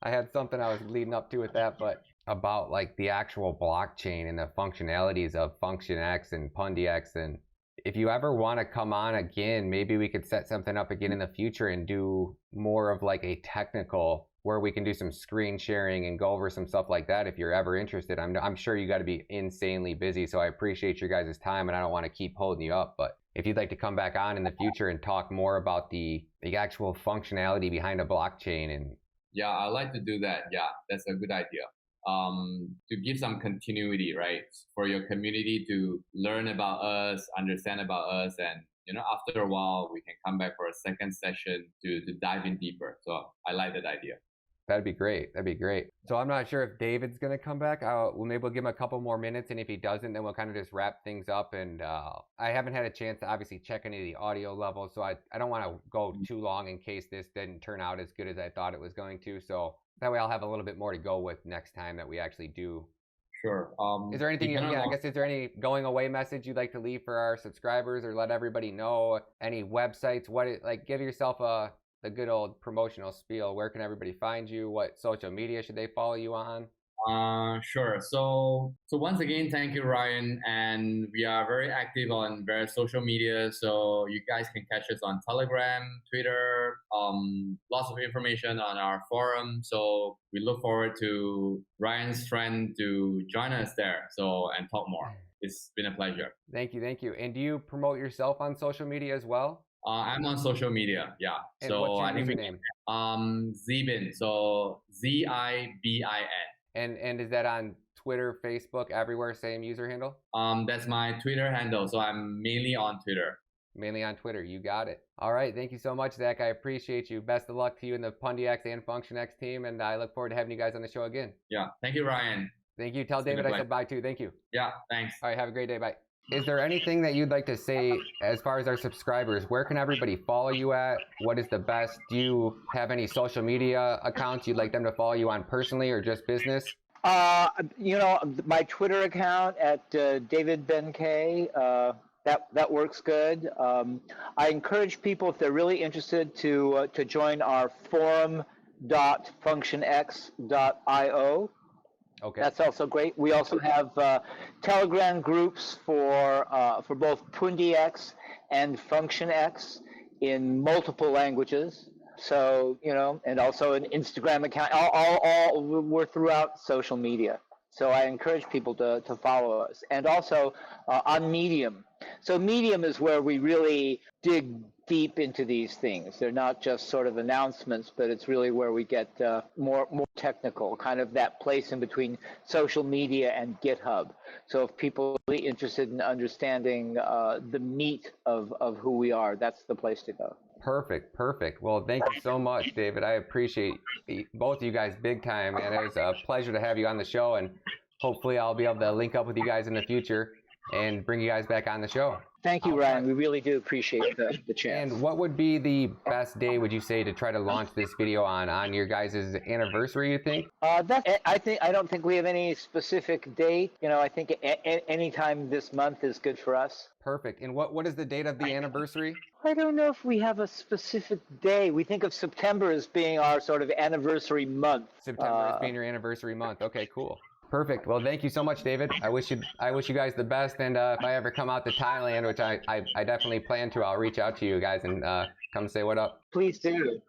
I had something I was leading up to with that, but about like the actual blockchain and the functionalities of Function X and Pundix. And if you ever want to come on again, maybe we could set something up again in the future and do more of like a technical where we can do some screen sharing and go over some stuff like that if you're ever interested. I'm sure you got to be insanely busy, so I appreciate your guys' time and I don't want to keep holding you up, but if you'd like to come back on in the future and talk more about the actual functionality behind a blockchain. And yeah, I like to do that. Yeah, that's a good idea. To give some continuity, right, for your community to learn about us, understand about us, and after a while we can come back for a second session to dive in deeper. So I like that idea. That'd be great. That'd be great. So I'm not sure if David's going to come back. Maybe we'll give him a couple more minutes, and if he doesn't, then we'll kind of just wrap things up. And I haven't had a chance to obviously check any of the audio levels, so I don't want to go too long in case this didn't turn out as good as I thought it was going to. So that way I'll have a little bit more to go with next time that we actually do. Sure. Is there anything, I guess, is there any going away message you'd like to leave for our subscribers or let everybody know? Any websites? Give yourself the good old promotional spiel. Where can everybody find you? What social media should they follow you on? Sure. So once again, thank you, Ryan. And we are very active on various social media. So you guys can catch us on Telegram, Twitter, lots of information on our forum. So we look forward to Ryan's friend to join us there. And talk more. It's been a pleasure. Thank you. Thank you. And do you promote yourself on social media as well? I'm on social media, yeah. And what's your username? ZBIN, so ZIBIN. And is that on Twitter, Facebook, everywhere, same user handle? That's my Twitter handle, so I'm mainly on Twitter. Mainly on Twitter, you got it. All right, thank you so much, Zach. I appreciate you. Best of luck to you and the Pundix and Function X team, and I look forward to having you guys on the show again. Yeah, thank you, Ryan. Thank you. Tell David I said bye too. Thank you. Yeah, thanks. All right, have a great day. Bye. Is there anything that you'd like to say as far as our subscribers? Where can everybody follow you at? What is the best? Do you have any social media accounts you'd like them to follow you on personally or just business? My Twitter account at David Ben K, that works good. I encourage people, if they're really interested, to join our forum.functionx.io. Okay. That's also great. We also have Telegram groups for both Pundix and Function X in multiple languages. So, and also an Instagram account. All we're throughout social media. So I encourage people to follow us. And also on Medium. So Medium is where we really dig deep into these things. They're not just sort of announcements, but it's really where we get more technical, kind of that place in between social media and GitHub. So if people are really interested in understanding the meat of who we are, that's the place to go. Perfect. Well, thank you so much, David. I appreciate both of you guys big time, and it was a pleasure to have you on the show, and hopefully I'll be able to link up with you guys in the future and bring you guys back on the show. Thank you, Ryan. We really do appreciate the chance. And what would be the best day, would you say, to try to launch this video on your guys' anniversary, you think? I don't think we have any specific date. I think any time this month is good for us. Perfect. And what is the date of the anniversary? I don't know if we have a specific day. We think of September as being our sort of anniversary month. September as being your anniversary month. Okay, cool. Perfect. Well, thank you so much, David. I wish you guys the best. And if I ever come out to Thailand, which I definitely plan to, I'll reach out to you guys and come say what up. Please do.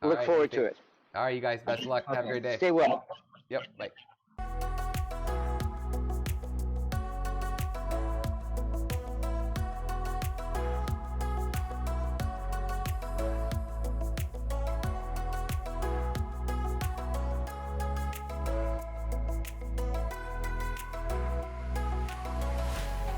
Look forward to it. All right, you guys. Best of luck. Have a great day. Stay well. Yep. Bye.